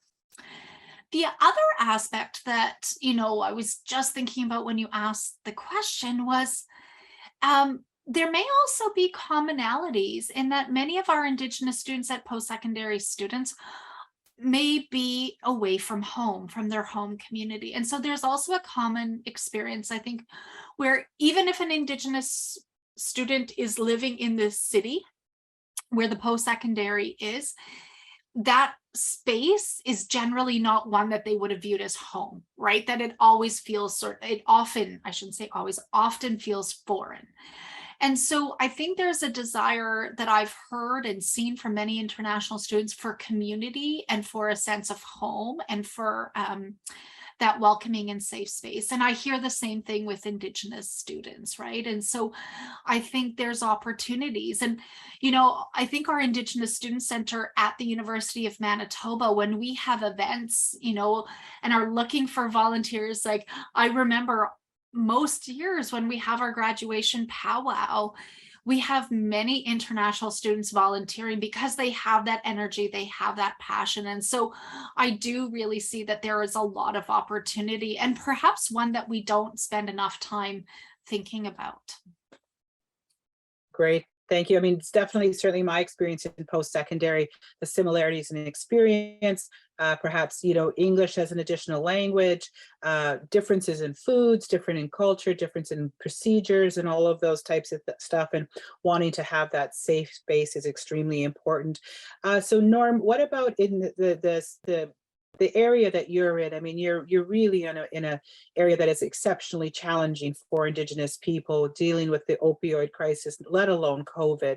The other aspect that, you know, I was just thinking about when you asked the question was, there may also be commonalities in that many of our Indigenous students at post-secondary students may be away from home, from their home community. And so there's also a common experience, I think, where even if an Indigenous student is living in the city where the post-secondary is, that space is generally not one that they would have viewed as home, right? That it always feels often feels foreign. And so I think there's a desire that I've heard and seen from many international students for community and for a sense of home and for that welcoming and safe space. And I hear the same thing with Indigenous students, right? And so I think there's opportunities. And, you know, I think our Indigenous Student Center at the University of Manitoba, when we have events, you know, and are looking for volunteers, like I remember most years when we have our graduation powwow, we have many international students volunteering because they have that energy, they have that passion. And so I do really see that there is a lot of opportunity, and perhaps one that we don't spend enough time thinking about. Great. Thank you. I mean, it's certainly my experience in post-secondary, the similarities in experience, perhaps, English as an additional language, differences in foods, different in culture, difference in procedures, and all of those types of stuff. And wanting to have that safe space is extremely important. So Norm, what about in the area that you're in? I mean, you're really in a area that is exceptionally challenging for Indigenous people, dealing with the opioid crisis, let alone COVID.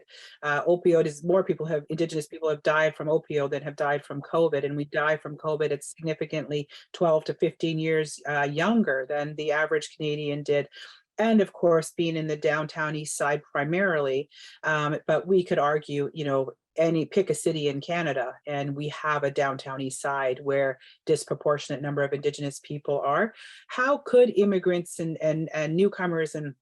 Indigenous people have died from opioid than have died from COVID, and we die from COVID at significantly 12 to 15 years younger than the average Canadian did. And of course, being in the downtown east side primarily, but we could argue, pick a city in Canada, and we have a downtown east side where disproportionate number of Indigenous people are. How could immigrants and newcomers and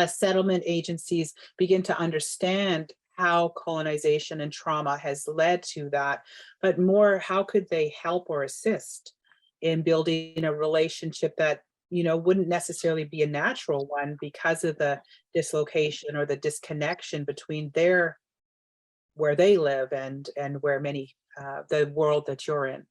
settlement agencies begin to understand how colonization and trauma has led to that, but more, how could they help or assist in building a relationship that wouldn't necessarily be a natural one because of the dislocation or the disconnection between where they live and where the world that you're in?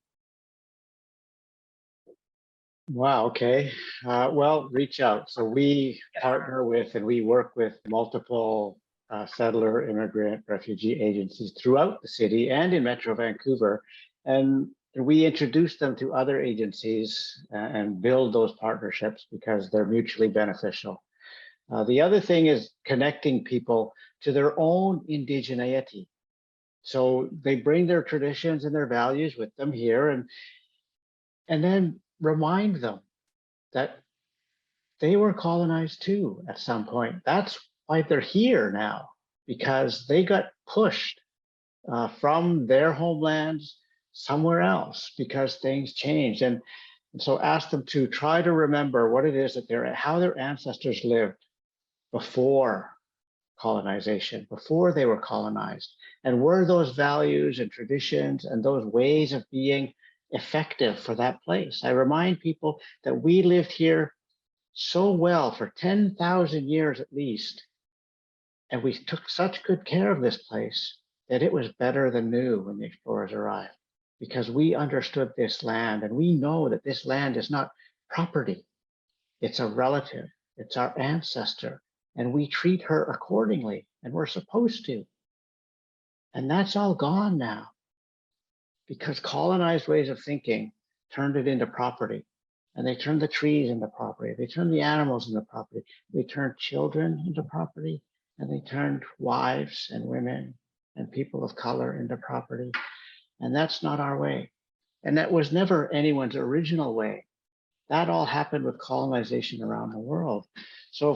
Wow, okay. Well, reach out. So we partner with and we work with multiple settler, immigrant, refugee agencies throughout the city and in Metro Vancouver. And we introduce them to other agencies and build those partnerships because they're mutually beneficial. The other thing is connecting people to their own indigeneity. So they bring their traditions and their values with them here, and then remind them that they were colonized too at some point. That's why they're here now, because they got pushed from their homelands somewhere else because things changed. And so ask them to try to remember what it is that how their ancestors lived before colonization, before they were colonized, and were those values and traditions and those ways of being effective for that place. I remind people that we lived here so well for 10,000 years at least, and we took such good care of this place that it was better than new when the explorers arrived, because we understood this land, and we know that this land is not property. It's a relative, it's our ancestor, and we treat her accordingly, and we're supposed to. And that's all gone now, because colonized ways of thinking turned it into property. And they turned the trees into property. They turned the animals into property. They turned children into property. And they turned wives and women and people of color into property. And that's not our way. And that was never anyone's original way. That all happened with colonization around the world. So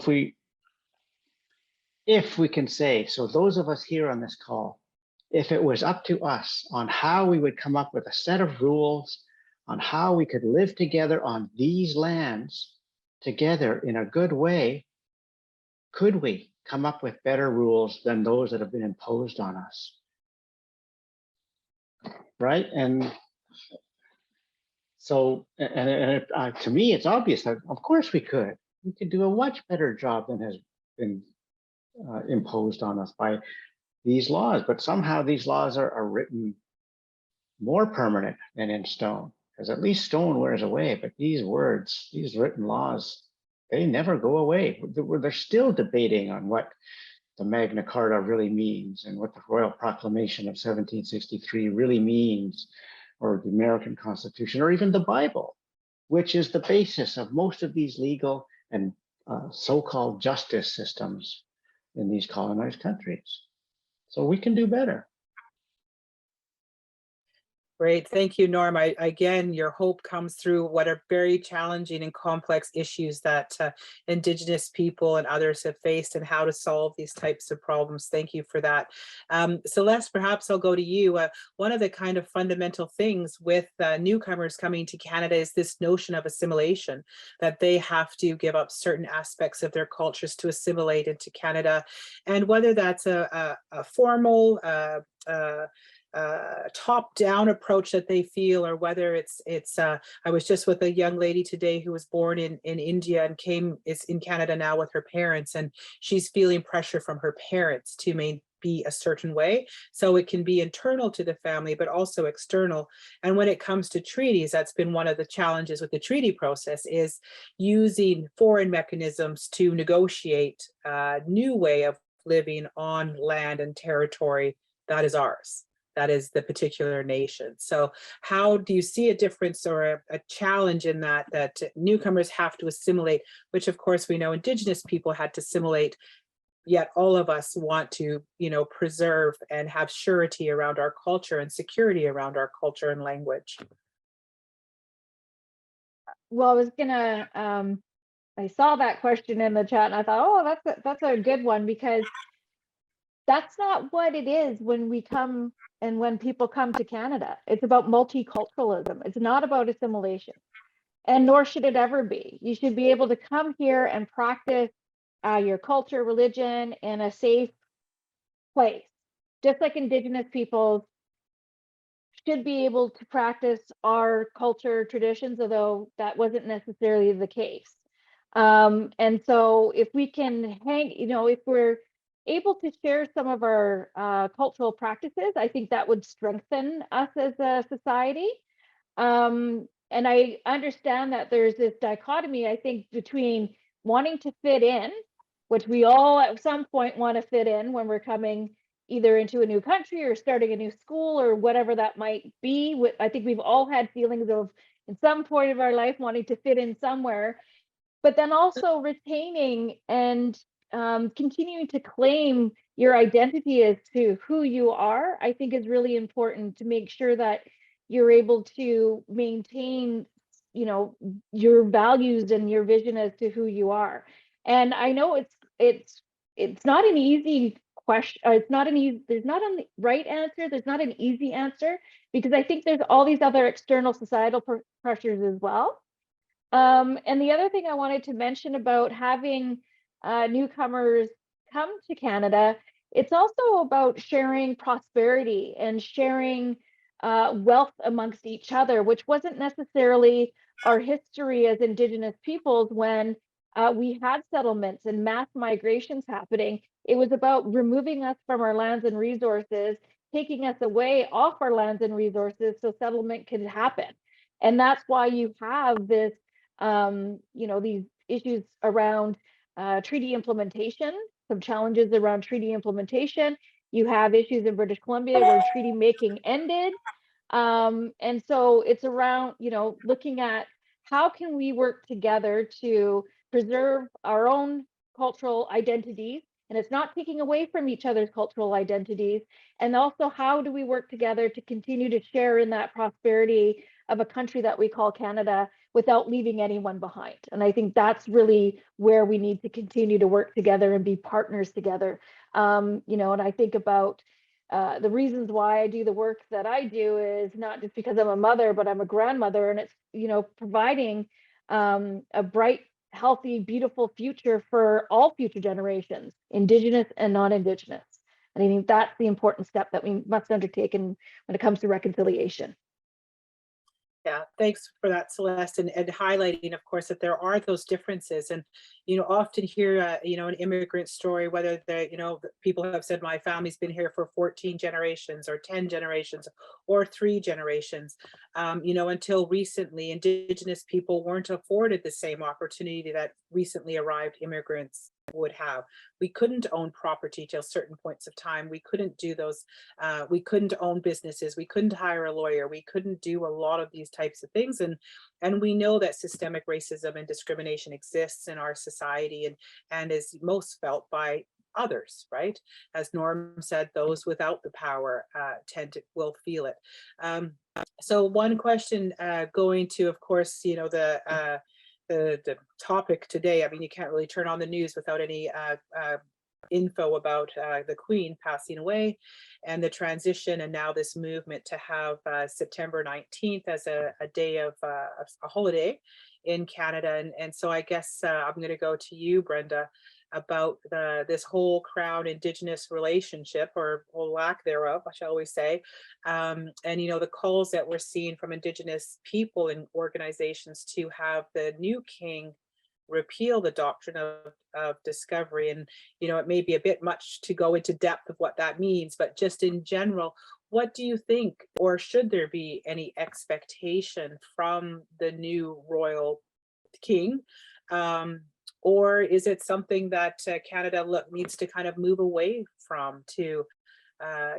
if we can say, so those of us here on this call, if it was up to us on how we would come up with a set of rules on how we could live together on these lands together in a good way, could we come up with better rules than those that have been imposed on us? Right? And so, to me, it's obvious that of course we could. We could do a much better job than has been imposed on us by these laws, but somehow these laws are written more permanent than in stone, because at least stone wears away, but these words, these written laws, they never go away. They're still debating on what the Magna Carta really means and what the Royal Proclamation of 1763 really means, or the American Constitution, or even the Bible, which is the basis of most of these legal and so-called justice systems in these colonized countries. So we can do better. Great, thank you, Norm. Again, your hope comes through what are very challenging and complex issues that Indigenous people and others have faced, and how to solve these types of problems. Thank you for that. Celeste, perhaps I'll go to you. One of the kind of fundamental things with newcomers coming to Canada is this notion of assimilation, that they have to give up certain aspects of their cultures to assimilate into Canada. And whether that's a formal, top-down approach that they feel, or whether it's I was just with a young lady today who was born in India and is in Canada now with her parents, and she's feeling pressure from her parents to be a certain way. So it can be internal to the family, but also external. And when it comes to treaties, that's been one of the challenges with the treaty process, is using foreign mechanisms to negotiate a new way of living on land and territory that is ours, that is the particular nation. So how do you see a difference or a challenge in that newcomers have to assimilate, which of course we know Indigenous people had to assimilate, yet all of us want to, preserve and have surety around our culture and security around our culture and language? Well, I was gonna, I saw that question in the chat and I thought, oh, that's a good one, because that's not what it is when we come and when people come to Canada. It's about multiculturalism. It's not about assimilation, and nor should it ever be. You should be able to come here and practice your culture, religion in a safe place, just like Indigenous peoples should be able to practice our culture traditions, although that wasn't necessarily the case. And so if we can if we're able to share some of our cultural practices, I think that would strengthen us as a society. And I understand that there's this dichotomy, I think, between wanting to fit in, which we all at some point want to fit in when we're coming either into a new country or starting a new school or whatever that might be. I think we've all had feelings of, in some point of our life, wanting to fit in somewhere, but then also retaining and continuing to claim your identity as to who you are, I think is really important, to make sure that you're able to maintain, your values and your vision as to who you are. And I know it's not an easy question. There's not a right answer. There's not an easy answer, because I think there's all these other external societal pressures as well. And the other thing I wanted to mention about having newcomers come to Canada, it's also about sharing prosperity and sharing wealth amongst each other, which wasn't necessarily our history as Indigenous peoples when we had settlements and mass migrations happening. It was about removing us from our lands and resources, taking us away off our lands and resources so settlement could happen. And that's why you have this, these issues around treaty implementation, some challenges around treaty implementation. You have issues in British Columbia where treaty making ended. And so it's around, looking at how can we work together to preserve our own cultural identities, and it's not taking away from each other's cultural identities. And also, how do we work together to continue to share in that prosperity of a country that we call Canada without leaving anyone behind? And I think that's really where we need to continue to work together and be partners together. And I think about the reasons why I do the work that I do is not just because I'm a mother, but I'm a grandmother, and it's, providing a bright, healthy, beautiful future for all future generations, Indigenous and non-Indigenous. And I think that's the important step that we must undertake when it comes to reconciliation. Yeah, thanks for that, Celeste, and highlighting, of course, that there are those differences. And, often hear, an immigrant story, whether people have said, my family's been here for 14 generations or 10 generations or 3 generations. Until recently, Indigenous people weren't afforded the same opportunity that recently arrived immigrants would have. We couldn't own property till certain points of time. We couldn't do those. We couldn't own businesses. We couldn't hire a lawyer. We couldn't do a lot of these types of things. And we know that systemic racism and discrimination exists in our society and is most felt by others, right? As Norm said, those without the power will feel it. So one question going to, of course, the topic today. I mean, you can't really turn on the news without any info about the Queen passing away and the transition, and now this movement to have September 19th as a day of a holiday in Canada. And so I guess I'm going to go to you, Brenda, about this whole Crown Indigenous relationship, or lack thereof, shall we say, and the calls that we're seeing from Indigenous people and organizations to have the new king repeal the doctrine of discovery. And, you know, it may be a bit much to go into depth of what that means, but just in general, what do you think, or should there be any expectation from the new royal king? Or is it something that Canada needs to kind of move away from to,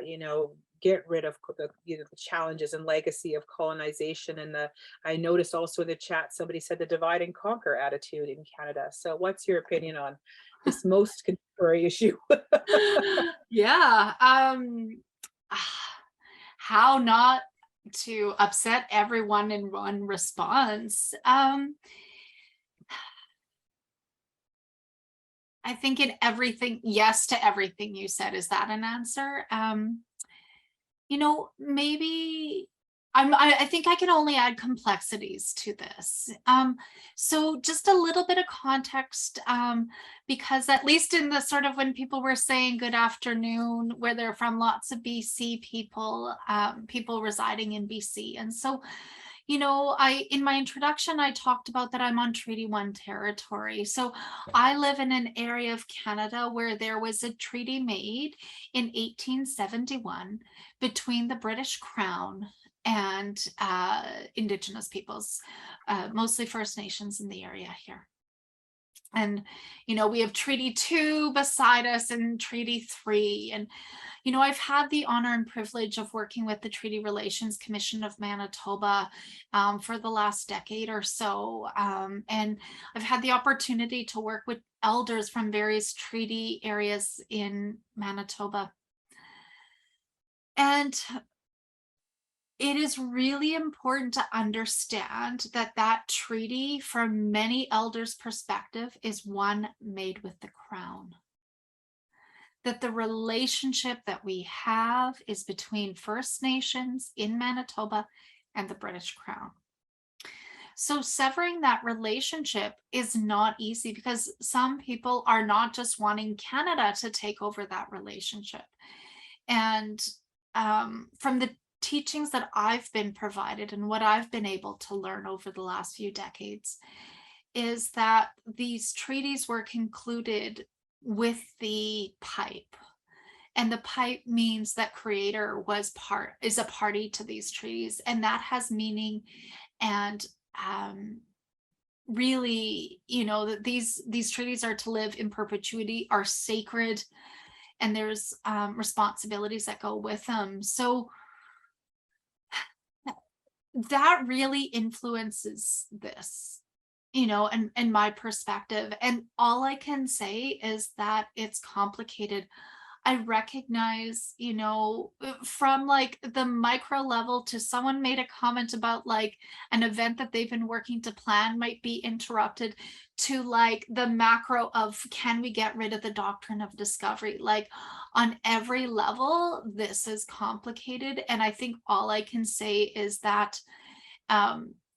you know, get rid of the, you know, the challenges and legacy of colonization? And I noticed also in the chat, somebody said the divide and conquer attitude in Canada. So what's your opinion on this most contemporary issue? Yeah. How not to upset everyone in one response. I think in everything, yes to everything you said. Is that an answer? You know, maybe I think I can only add complexities to this. So just a little bit of context, because at least in the sort of when people were saying good afternoon, where they're from, lots of BC people, people residing in BC. And so, you know, in my introduction, I talked about that I'm on Treaty 1 territory. So I live in an area of Canada where there was a treaty made in 1871 between the British Crown and Indigenous peoples, mostly First Nations in the area here. And, you know, we have Treaty 2 beside us and Treaty 3. And, you know, I've had the honor and privilege of working with the Treaty Relations Commission of Manitoba for the last decade or so. And I've had the opportunity to work with elders from various treaty areas in Manitoba. And it is really important to understand that that treaty, from many elders' perspective, is one made with the Crown. That the relationship that we have is between First Nations in Manitoba and the British Crown. So severing that relationship is not easy, because some people are not just wanting Canada to take over that relationship. And from the teachings that I've been provided and what I've been able to learn over the last few decades is that these treaties were concluded with the pipe. And the pipe means that Creator is a party to these treaties, and that has meaning. And really, you know, that these treaties are to live in perpetuity, are sacred, and there's responsibilities that go with them. So that really influences this, you know, and my perspective. And all I can say is that it's complicated. I recognize, you know, from like the micro level to someone made a comment about like an event that they've been working to plan might be interrupted, to like the macro of can we get rid of the doctrine of discovery? Like on every level, this is complicated. And I think all I can say is that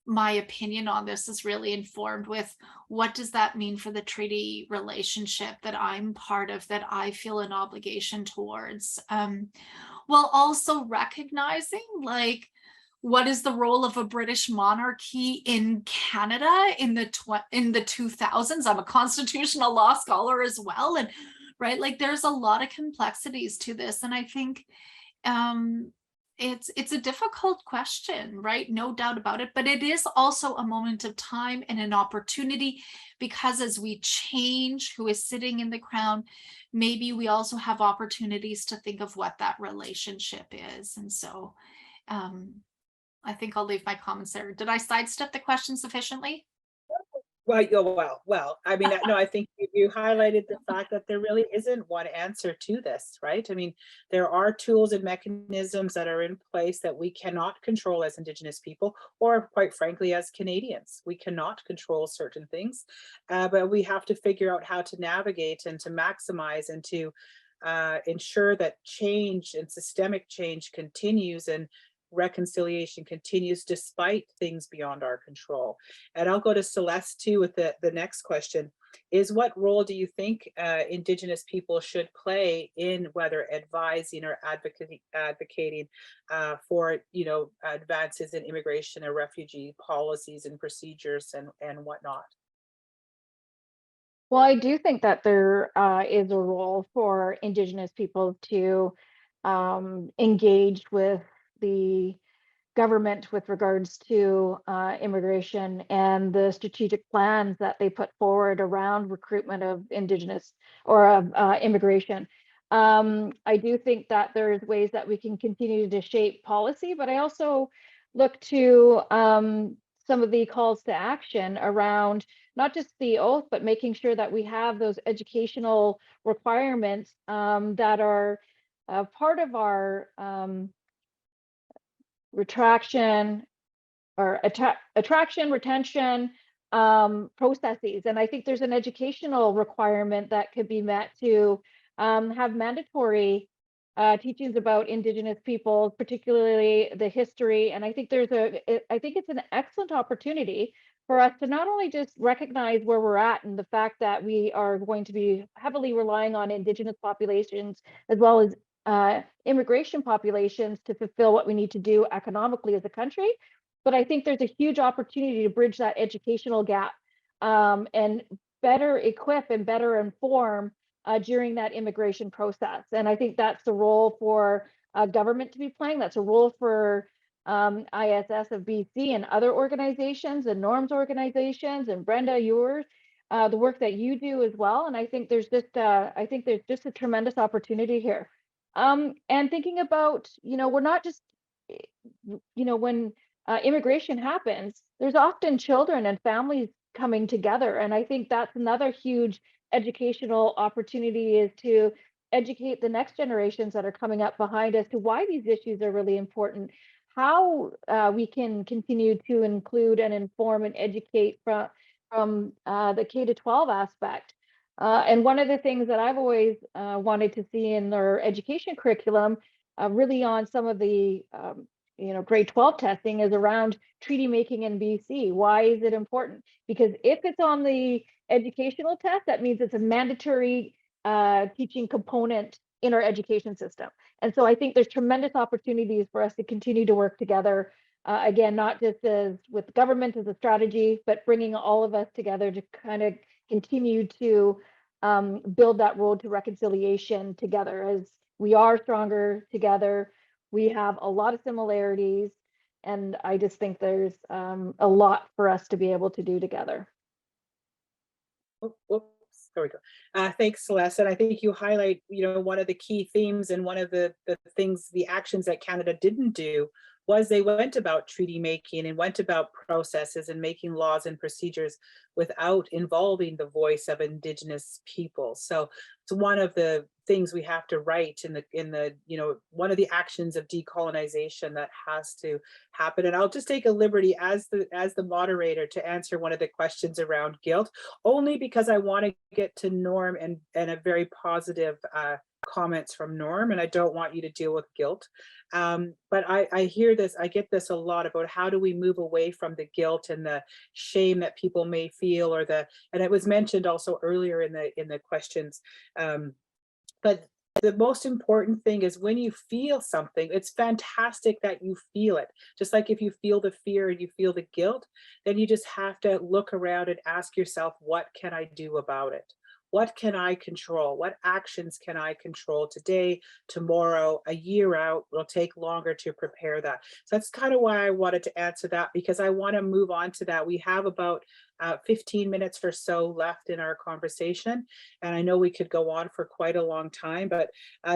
my opinion on this is really informed with what does that mean for the treaty relationship that I'm part of, that I feel an obligation towards, while also recognizing like what is the role of a British monarchy in Canada in the 2000s. I'm a constitutional law scholar as well, and right, like there's a lot of complexities to this, and I think it's a difficult question, right? No doubt about it. But it is also a moment of time and an opportunity, because as we change who is sitting in the crown, maybe we also have opportunities to think of what that relationship is. And so I think I'll leave my comments there. Did I sidestep the question sufficiently? Well, I mean, no, I think you highlighted the fact that there really isn't one answer to this, right? I mean, there are tools and mechanisms that are in place that we cannot control as Indigenous people, or quite frankly, as Canadians. We cannot control certain things, but we have to figure out how to navigate and to maximize and to ensure that change and systemic change continues and reconciliation continues despite things beyond our control. And I'll go to Celeste too with the next question. Is what role do you think Indigenous people should play in whether advising or advocating for, you know, advances in immigration or refugee policies and procedures and whatnot? Well, I do think that there is a role for Indigenous people to engage with the government with regards to immigration and the strategic plans that they put forward around recruitment of Indigenous or of immigration. I do think that there's ways that we can continue to shape policy, but I also look to some of the calls to action around not just the oath, but making sure that we have those educational requirements that are part of our attraction, retention processes. And I think there's an educational requirement that could be met to have mandatory teachings about Indigenous peoples, particularly the history. And I think I think it's an excellent opportunity for us to not only just recognize where we're at and the fact that we are going to be heavily relying on Indigenous populations as well as immigration populations to fulfill what we need to do economically as a country. But I think there's a huge opportunity to bridge that educational gap and better equip and better inform during that immigration process. And I think that's the role for government to be playing. That's a role for ISSofBC and other organizations and Norm's organizations and Brenda, yours, the work that you do as well. And I think there's just a tremendous opportunity here. And thinking about, we're not just, when immigration happens, there's often children and families coming together. And I think that's another huge educational opportunity, is to educate the next generations that are coming up behind us to why these issues are really important, how we can continue to include and inform and educate from the K-12 aspect. And one of the things that I've always wanted to see in their education curriculum, really on some of the grade 12 testing, is around treaty making in BC. Why is it important? Because if it's on the educational test, that means it's a mandatory teaching component in our education system. And so I think there's tremendous opportunities for us to continue to work together. Again, not just as with government as a strategy, but bringing all of us together to kind of continue to build that road to reconciliation together. As we are stronger together, we have a lot of similarities, and I just think there's a lot for us to be able to do together. Oops, there we go. Thanks, Celeste. And I think you highlight, one of the key themes, and one of the things, the actions that Canada didn't do, was they went about treaty making and went about processes and making laws and procedures without involving the voice of Indigenous people. So it's one of the things we have to write in the one of the actions of decolonization that has to happen. And I'll just take a liberty as the moderator to answer one of the questions around guilt, only because I want to get to Norm and a very positive comments from Norm, and I don't want you to deal with guilt. But I hear this, I get this a lot about how do we move away from the guilt and the shame that people may feel, or and it was mentioned also earlier in the questions. But the most important thing is when you feel something, it's fantastic that you feel it. Just like if you feel the fear and you feel the guilt, then you just have to look around and ask yourself, what can I do about it? What can I control? What actions can I control today, tomorrow, a year out? Will take longer to prepare that. So that's kind of why I wanted to answer that, because I want to move on to that. We have about 15 minutes or so left in our conversation, and I know we could go on for quite a long time, but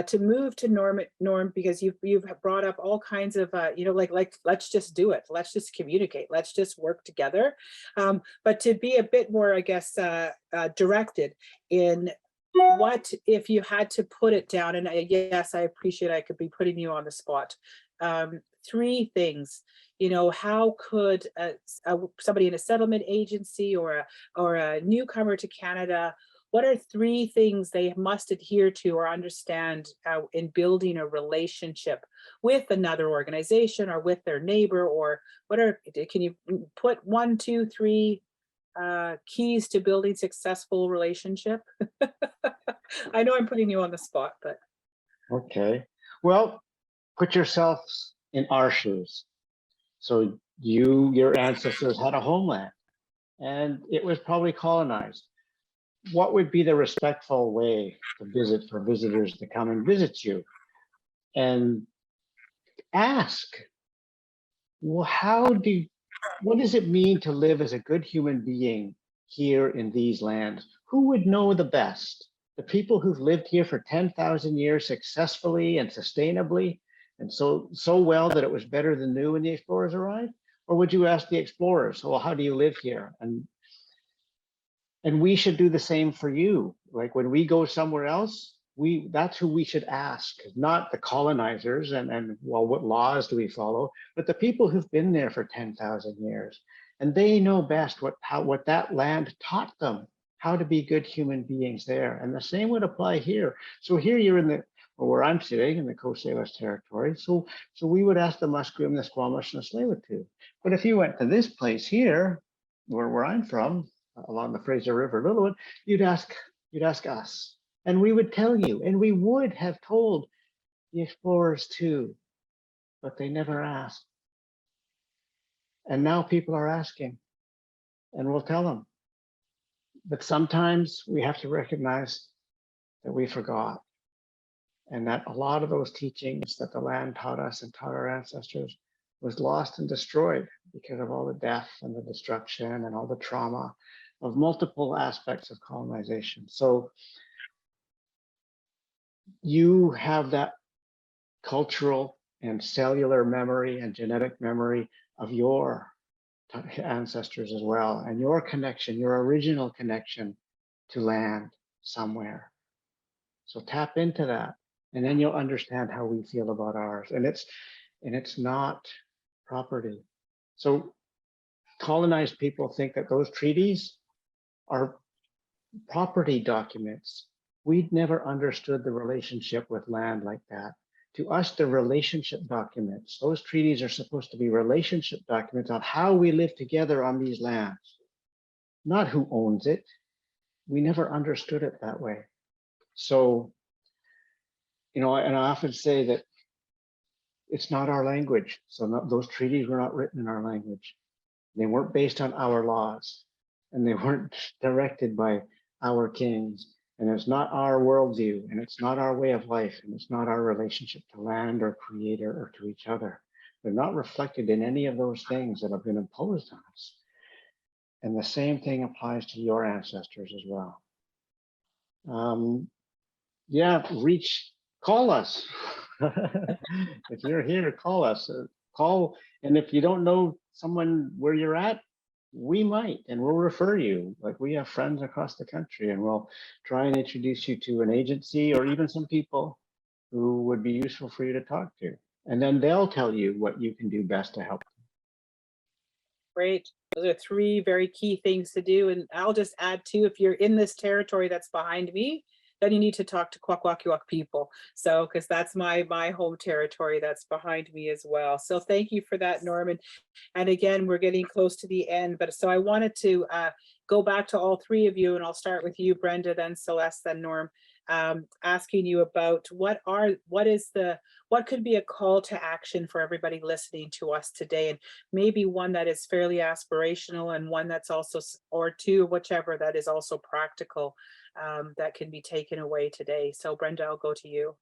to move to Norm, because you've brought up all kinds of like let's just do it, let's just communicate, let's just work together, but to be a bit more, I guess, directed in what if you had to put it down, and yes, I appreciate I could be putting you on the spot. 3 things, how could somebody in a settlement agency or a newcomer to Canada, what are 3 things they must adhere to or understand in building a relationship with another organization or with their neighbor, or can you put 1, 2, 3 keys to building successful relationship? I know I'm putting you on the spot, but. Okay, well, put yourselves in our shoes. So your ancestors had a homeland, and it was probably colonized. what would be the respectful way to visit for visitors to come and visit you? And ask, well, what does it mean to live as a good human being here in these lands? Who would know the best? The people who've lived here for 10,000 years successfully and sustainably, and so well that it was better than new when the explorers arrived? Or would you ask the explorers, well, how do you live here? And we should do the same for you. Like when we go somewhere else, that's who we should ask, not the colonizers and well, what laws do we follow, but the people who've been there for 10,000 years. And they know best what that land taught them, how to be good human beings there. And the same would apply here. So here you're in where I'm sitting in the Coast Salish territory. So we would ask the Musqueam, the Squamish, and the Tsleil-Waututh. But if you went to this place here, where I'm from, along the Fraser River, Littlewood, you'd ask us. And we would tell you, and we would have told the explorers too, but they never asked. And now people are asking, and we'll tell them. But sometimes we have to recognize that we forgot, and that a lot of those teachings that the land taught us and taught our ancestors was lost and destroyed because of all the death and the destruction and all the trauma of multiple aspects of colonization. So you have that cultural and cellular memory and genetic memory of your ancestors as well, and your connection, your original connection to land somewhere. So tap into that, and then you'll understand how we feel about ours. And it's not property. So colonized people think that those treaties are property documents. We'd never understood the relationship with land like that. To us, the relationship documents, those treaties are supposed to be relationship documents on how we live together on these lands, not who owns it. We never understood it that way. So, and I often say that it's not our language. So those treaties were not written in our language. They weren't based on our laws, and they weren't directed by our kings. And it's not our worldview, and it's not our way of life, and it's not our relationship to land or creator or to each other. They're not reflected in any of those things that have been imposed on us. And the same thing applies to your ancestors as well. Call us. If you're here, call us. And if you don't know someone where you're at, we might, and we'll refer you. Like, we have friends across the country, and we'll try and introduce you to an agency or even some people who would be useful for you to talk to. And then they'll tell you what you can do best to help them. Great. Those are three very key things to do. And I'll just add too, if you're in this territory that's behind me, then you need to talk to Kwakwaka'wakw people. So, because that's my home territory that's behind me as well. So thank you for that, Norman. And again, we're getting close to the end, but so I wanted to go back to all three of you, and I'll start with you, Brenda, then Celeste, then Norm, asking you about what could be a call to action for everybody listening to us today, and maybe one that is fairly aspirational and one that's also, or two, whichever, that is also practical, that can be taken away today. So Brenda, I'll go to you.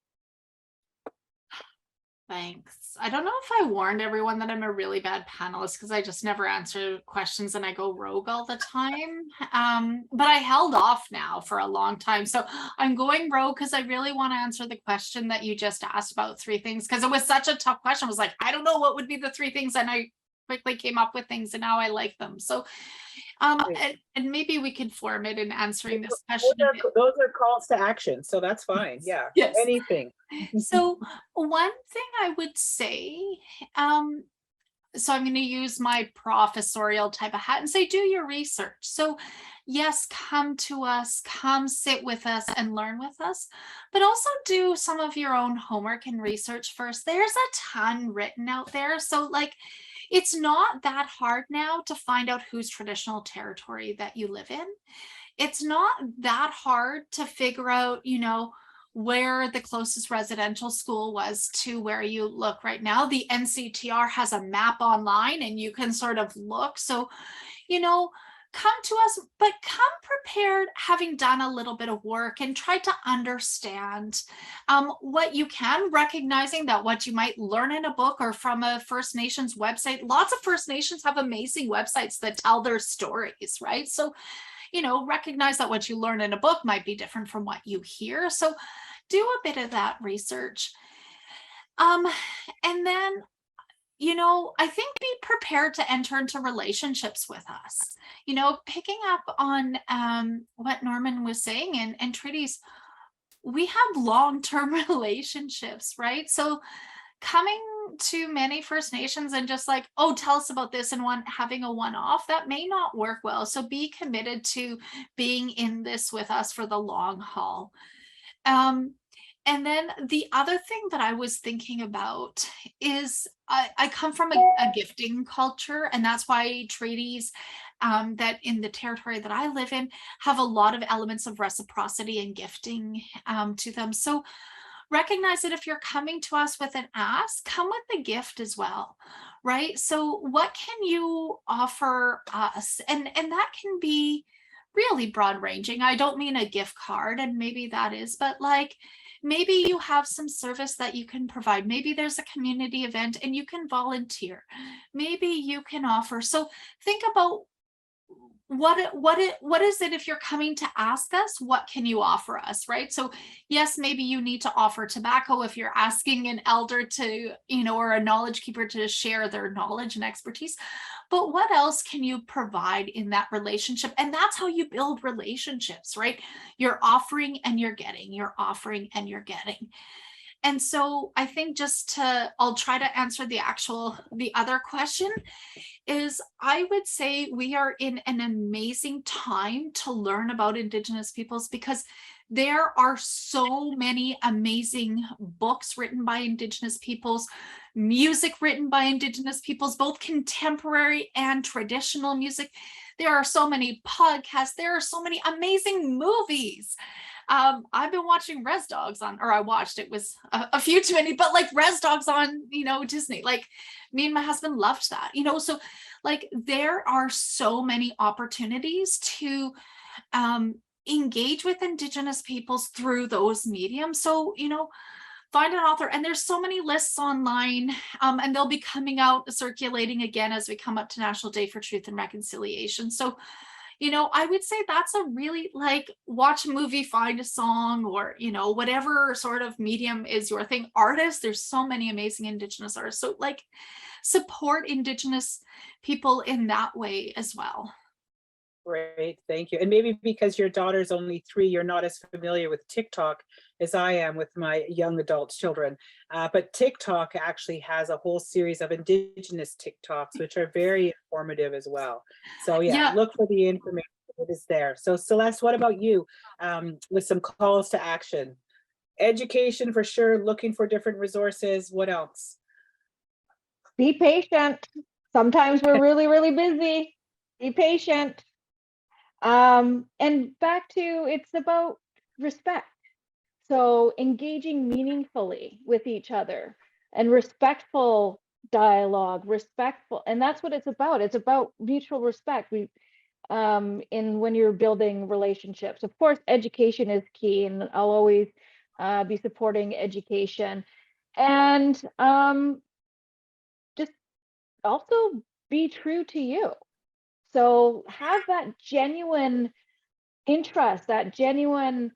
Thanks. I don't know if I warned everyone that I'm a really bad panelist because I just never answer questions and I go rogue all the time. But I held off now for a long time. So I'm going rogue because I really want to answer the question that you just asked about three things, because it was such a tough question. I was like, I don't know what would be the three things. And I quickly came up with things and now I like them. So and maybe we could form it in answering this question. Those are calls to action, so that's fine. Yeah, yes. Anything. So one thing I would say, so I'm going to use my professorial type of hat and say, do your research. So yes, come to us, come sit with us and learn with us, but also do some of your own homework and research first. There's a ton written out there. So like, it's not that hard now to find out whose traditional territory that you live in. It's not that hard to figure out, where the closest residential school was to where you look right now. The NCTR has a map online and you can sort of look. So, come to us, but come prepared, having done a little bit of work and try to understand what you can, recognizing that what you might learn in a book or from a First Nations website, lots of First Nations have amazing websites that tell their stories, right? So, you know, recognize that what you learn in a book might be different from what you hear. So do a bit of that research. And then, you know, I think be prepared to enter into relationships with us. You know, picking up on what Norman was saying and treaties, we have long-term relationships, right? So coming to many First Nations and just like, oh, tell us about this and having a one-off, that may not work well. So be committed to being in this with us for the long haul. And then the other thing that I was thinking about is I come from a gifting culture, and that's why treaties that in the territory that I live in have a lot of elements of reciprocity and gifting to them. So recognize that if you're coming to us with an ask, come with a gift as well, right? So what can you offer us? And that can be really broad ranging. I don't mean a gift card, and maybe that is, but like, maybe you have some service that you can provide. Maybe there's a community event and you can volunteer. Maybe you can offer. So think about what is it if you're coming to ask us, what can you offer us, right? So yes, maybe you need to offer tobacco if you're asking an elder to, you know, or a knowledge keeper to share their knowledge and expertise, but what else can you provide in that relationship? And that's how you build relationships, right? You're offering and you're getting, you're offering and you're getting. And so I think I'll try to answer the other question is, I would say we are in an amazing time to learn about Indigenous peoples, because there are so many amazing books written by Indigenous peoples, music written by Indigenous peoples, both contemporary and traditional music. There are so many podcasts. There are so many amazing movies. I've been watching Res Dogs I watched, it was a few too many, but like Res Dogs on, you know, Disney, like me and my husband loved that, you know, so like there are so many opportunities to engage with Indigenous peoples through those mediums. So, you know, find an author, and there's so many lists online, and they'll be coming out, circulating again as we come up to National Day for Truth and Reconciliation. So, you know, I would say that's a really, like, watch a movie, find a song, or, you know, whatever sort of medium is your thing. Artists, there's so many amazing Indigenous artists. So like, support Indigenous people in that way as well. Great, thank you. And maybe because your daughter's only 3, you're not as familiar with TikTok as I am with my young adult children. But TikTok actually has a whole series of Indigenous TikToks, which are very informative as well. So yeah, look for the information that is there. So Celeste, what about you? With some calls to action? Education for sure, looking for different resources. What else? Be patient. Sometimes we're really, really busy. Be patient. And back to, it's about respect. So engaging meaningfully with each other and respectful dialogue, and that's what it's about. It's about mutual respect. When you're building relationships, of course, education is key, and I'll always be supporting education. And just also be true to you. So have that genuine interest, that genuine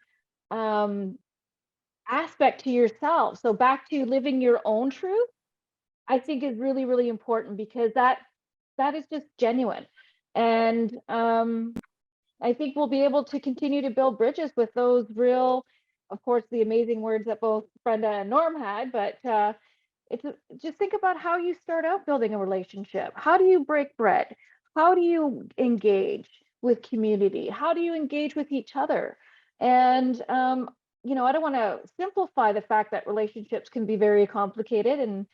aspect to yourself. So back to living your own truth, I think is really, really important, because that is just genuine. And I think we'll be able to continue to build bridges with those real, of course, the amazing words that both Brenda and Norm had, but just think about how you start out building a relationship. How do you break bread? How do you engage with community? How do you engage with each other? And, you know, I don't want to simplify the fact that relationships can be very complicated, and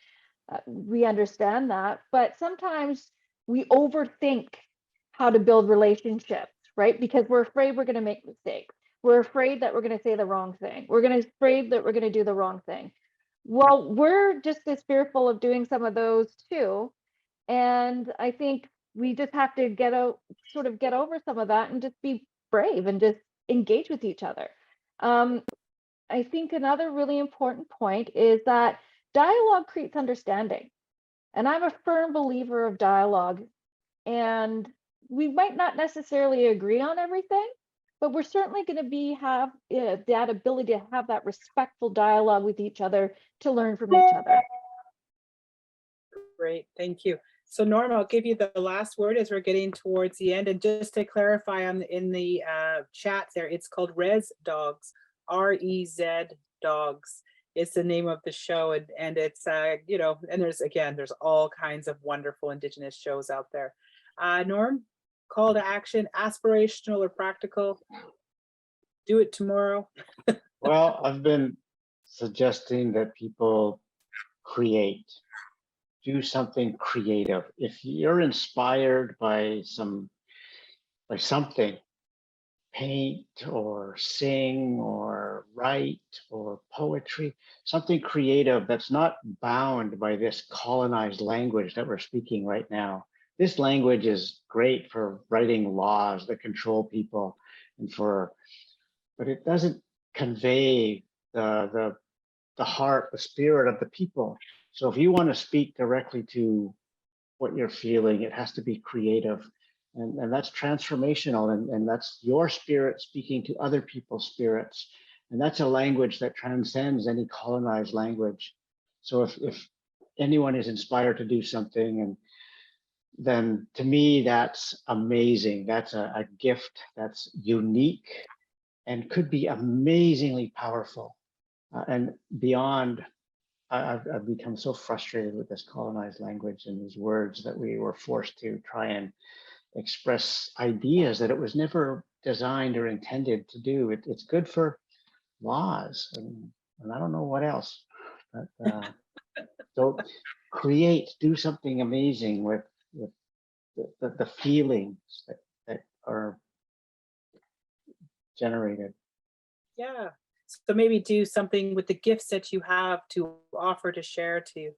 we understand that, but sometimes we overthink how to build relationships, right? Because we're afraid we're going to make mistakes. We're afraid that we're going to say the wrong thing. We're afraid that we're going to do the wrong thing. Well, we're just as fearful of doing some of those too. And I think we just have to get over some of that and just be brave and just engage with each other. I think another really important point is that dialogue creates understanding. And I'm a firm believer of dialogue. And we might not necessarily agree on everything, but we're certainly going to have that ability to have that respectful dialogue with each other, to learn from each other. Great, thank you. So Norm, I'll give you the last word as we're getting towards the end. And just to clarify in the chat there, it's called Rez Dogs, REZ Dogs. It's the name of the show, and it's you know, and there's all kinds of wonderful Indigenous shows out there. Norm, call to action, aspirational or practical? Do it tomorrow. Well, I've been suggesting that people do something creative. If you're inspired by something, paint or sing or write or poetry, something creative that's not bound by this colonized language that we're speaking right now. This language is great for writing laws that control people, but it doesn't convey the heart, the spirit of the people. So if you want to speak directly to what you're feeling, it has to be creative. And that's transformational, and that's your spirit speaking to other people's spirits. And that's a language that transcends any colonized language. So if anyone is inspired to do something, and then to me, that's amazing. That's a gift that's unique and could be amazingly powerful. And beyond, I've become so frustrated with this colonized language and these words that we were forced to try and express ideas that it was never designed or intended to do. It's good for laws and I don't know what else. But, so do something amazing with the feelings that are generated. Yeah. So maybe do something with the gifts that you have to offer, to share, to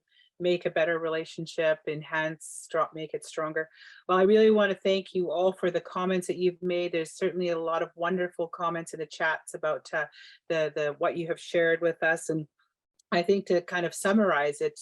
make a better relationship, enhance, make it stronger. Well, I really want to thank you all for the comments that you've made. There's certainly a lot of wonderful comments in the chats about the what you have shared with us. And I think to kind of summarize it,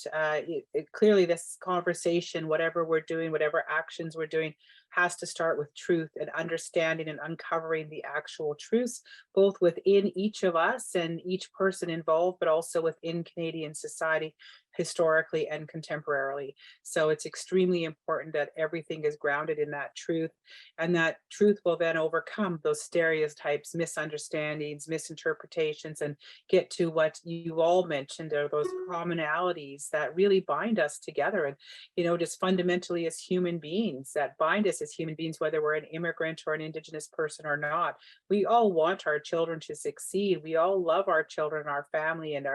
clearly this conversation, whatever we're doing, whatever actions we're doing, has to start with truth and understanding and uncovering the actual truths, both within each of us and each person involved, but also within Canadian society, historically and contemporarily. So it's extremely important that everything is grounded in that truth, and that truth will then overcome those stereotypes, misunderstandings, misinterpretations, and get to what you all mentioned, are those commonalities that really bind us together. And, you know, just fundamentally as human beings, that bind us as human beings, whether we're an immigrant or an Indigenous person or not. We all want our children to succeed. We all love our children, our family, and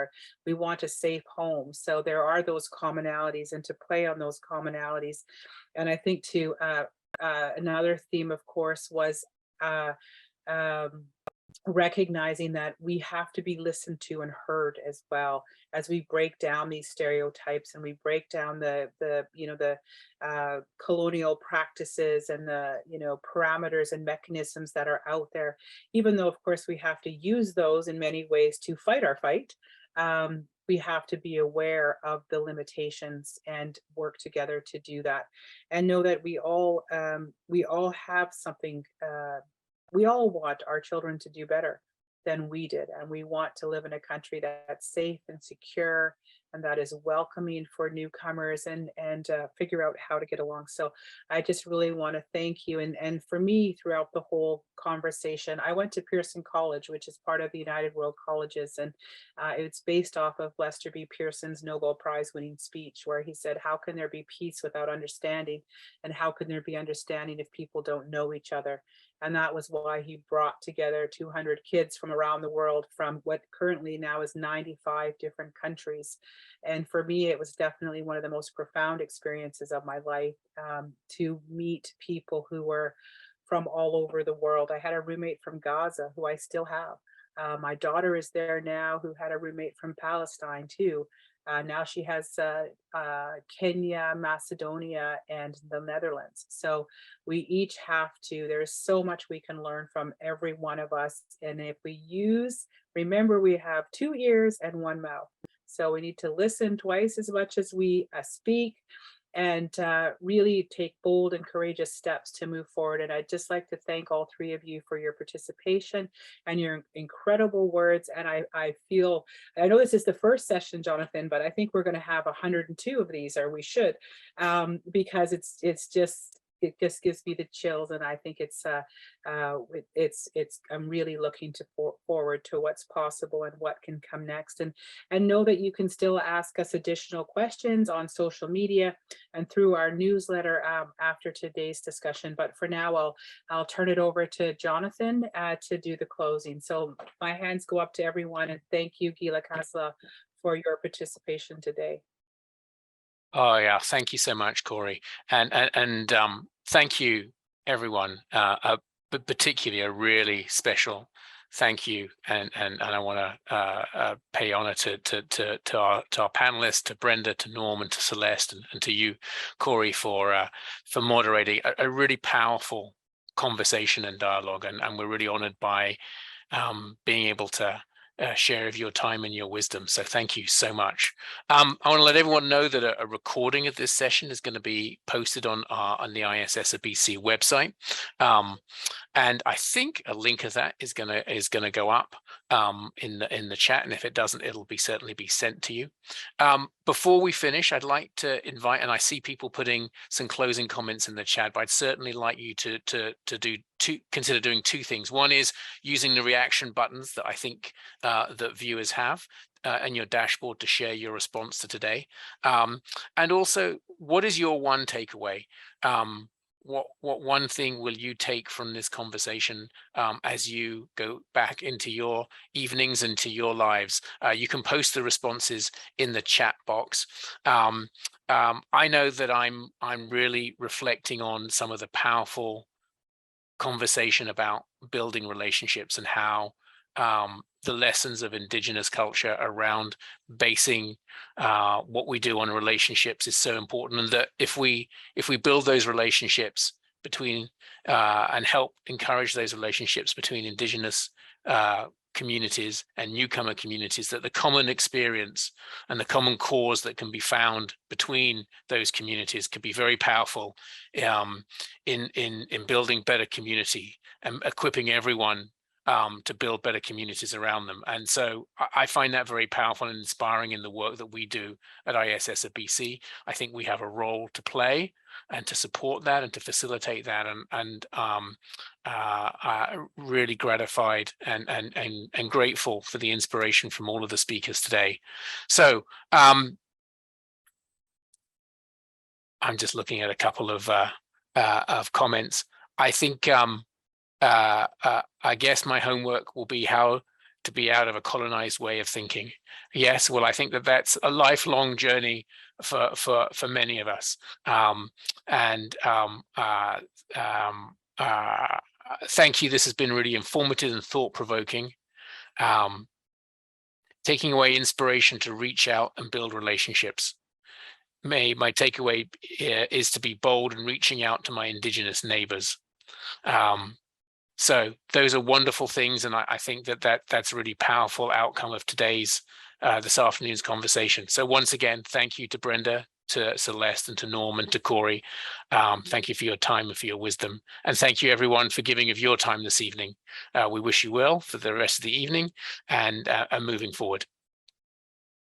we want a safe home. So there are those commonalities, and to play on those commonalities. And I think too, another theme, of course, was recognizing that we have to be listened to and heard as well, as we break down these stereotypes and we break down the colonial practices and the parameters and mechanisms that are out there. Even though, of course, we have to use those in many ways to fight our fight, we have to be aware of the limitations and work together to do that, and know that we all have something. We all want our children to do better than we did, and we want to live in a country that's safe and secure and that is welcoming for newcomers, and figure out how to get along. So I just really want to thank you. And for me, throughout the whole conversation, I went to Pearson College, which is part of the United World Colleges, and it's based off of Lester B. Pearson's Nobel Prize winning speech, where he said, how can there be peace without understanding? And how can there be understanding if people don't know each other? And that was why he brought together 200 kids from around the world, from what currently now is 95 different countries. And for me, it was definitely one of the most profound experiences of my life, to meet people who were from all over the world. I had a roommate from Gaza, who I still have. My daughter is there now, who had a roommate from Palestine too. Now she has Kenya, Macedonia, and the Netherlands. So we each have to, there's so much we can learn from every one of us. And if we remember, we have 2 ears and 1 mouth. So we need to listen twice as much as we speak, and really take bold and courageous steps to move forward. And I'd just like to thank all 3 of you for your participation and your incredible words. And I know this is the first session, Jonathan, but I think we're going to have 102 of these, or we should, because it just gives me the chills. And I think I'm really looking forward to what's possible and what can come next. And know that you can still ask us additional questions on social media and through our newsletter after today's discussion. But for now, I'll turn it over to Jonathan to do the closing. So my hands go up to everyone, and thank you, Gila Kasla, for your participation today. Oh yeah, thank you so much, Kory, and thank you everyone, but particularly a really special thank you, and I want to pay honor to our panelists, to Brenda, to Norm, and to Celeste, and to you, Kory, for moderating a really powerful conversation and dialogue, and we're really honored by being able to share of your time and your wisdom. So thank you so much. I want to let everyone know that a recording of this session is going to be posted on the ISSofBC website, and I think a link of that is going to go up in the chat, and if it doesn't, it'll certainly be sent to you. Before we finish, I'd like to invite, and I see people putting some closing comments in the chat, but I'd certainly like you to consider doing 2 things. One is using the reaction buttons that I think that viewers have in your dashboard to share your response to today. And also, what is your one takeaway? What one thing will you take from this conversation as you go back into your evenings, into your lives? You can post the responses in the chat box. I know that I'm really reflecting on some of the powerful conversation about building relationships, and how the lessons of Indigenous culture around basing what we do on relationships is so important, and that if we build those relationships between and help encourage those relationships between Indigenous communities and newcomer communities, that the common experience and the common cause that can be found between those communities could be very powerful in building better community and equipping everyone to build better communities around them. And so I find that very powerful and inspiring in the work that we do at ISSofBC. I think we have a role to play and to support that and to facilitate that, and really gratified and grateful for the inspiration from all of the speakers today. So I'm just looking at a couple of comments. I think I guess my homework will be how to be out of a colonized way of thinking. Yes, well, I think that's a lifelong journey for many of us. Thank you. This has been really informative and thought-provoking. Taking away inspiration to reach out and build relationships. My takeaway is to be bold in reaching out to my Indigenous neighbors. So those are wonderful things, and I think that's a really powerful outcome of today's this afternoon's conversation. So once again, thank you to Brenda, to Celeste, and to Norm, and to Kory. Thank you for your time and for your wisdom, and thank you everyone for giving of your time this evening. We wish you well for the rest of the evening and moving forward.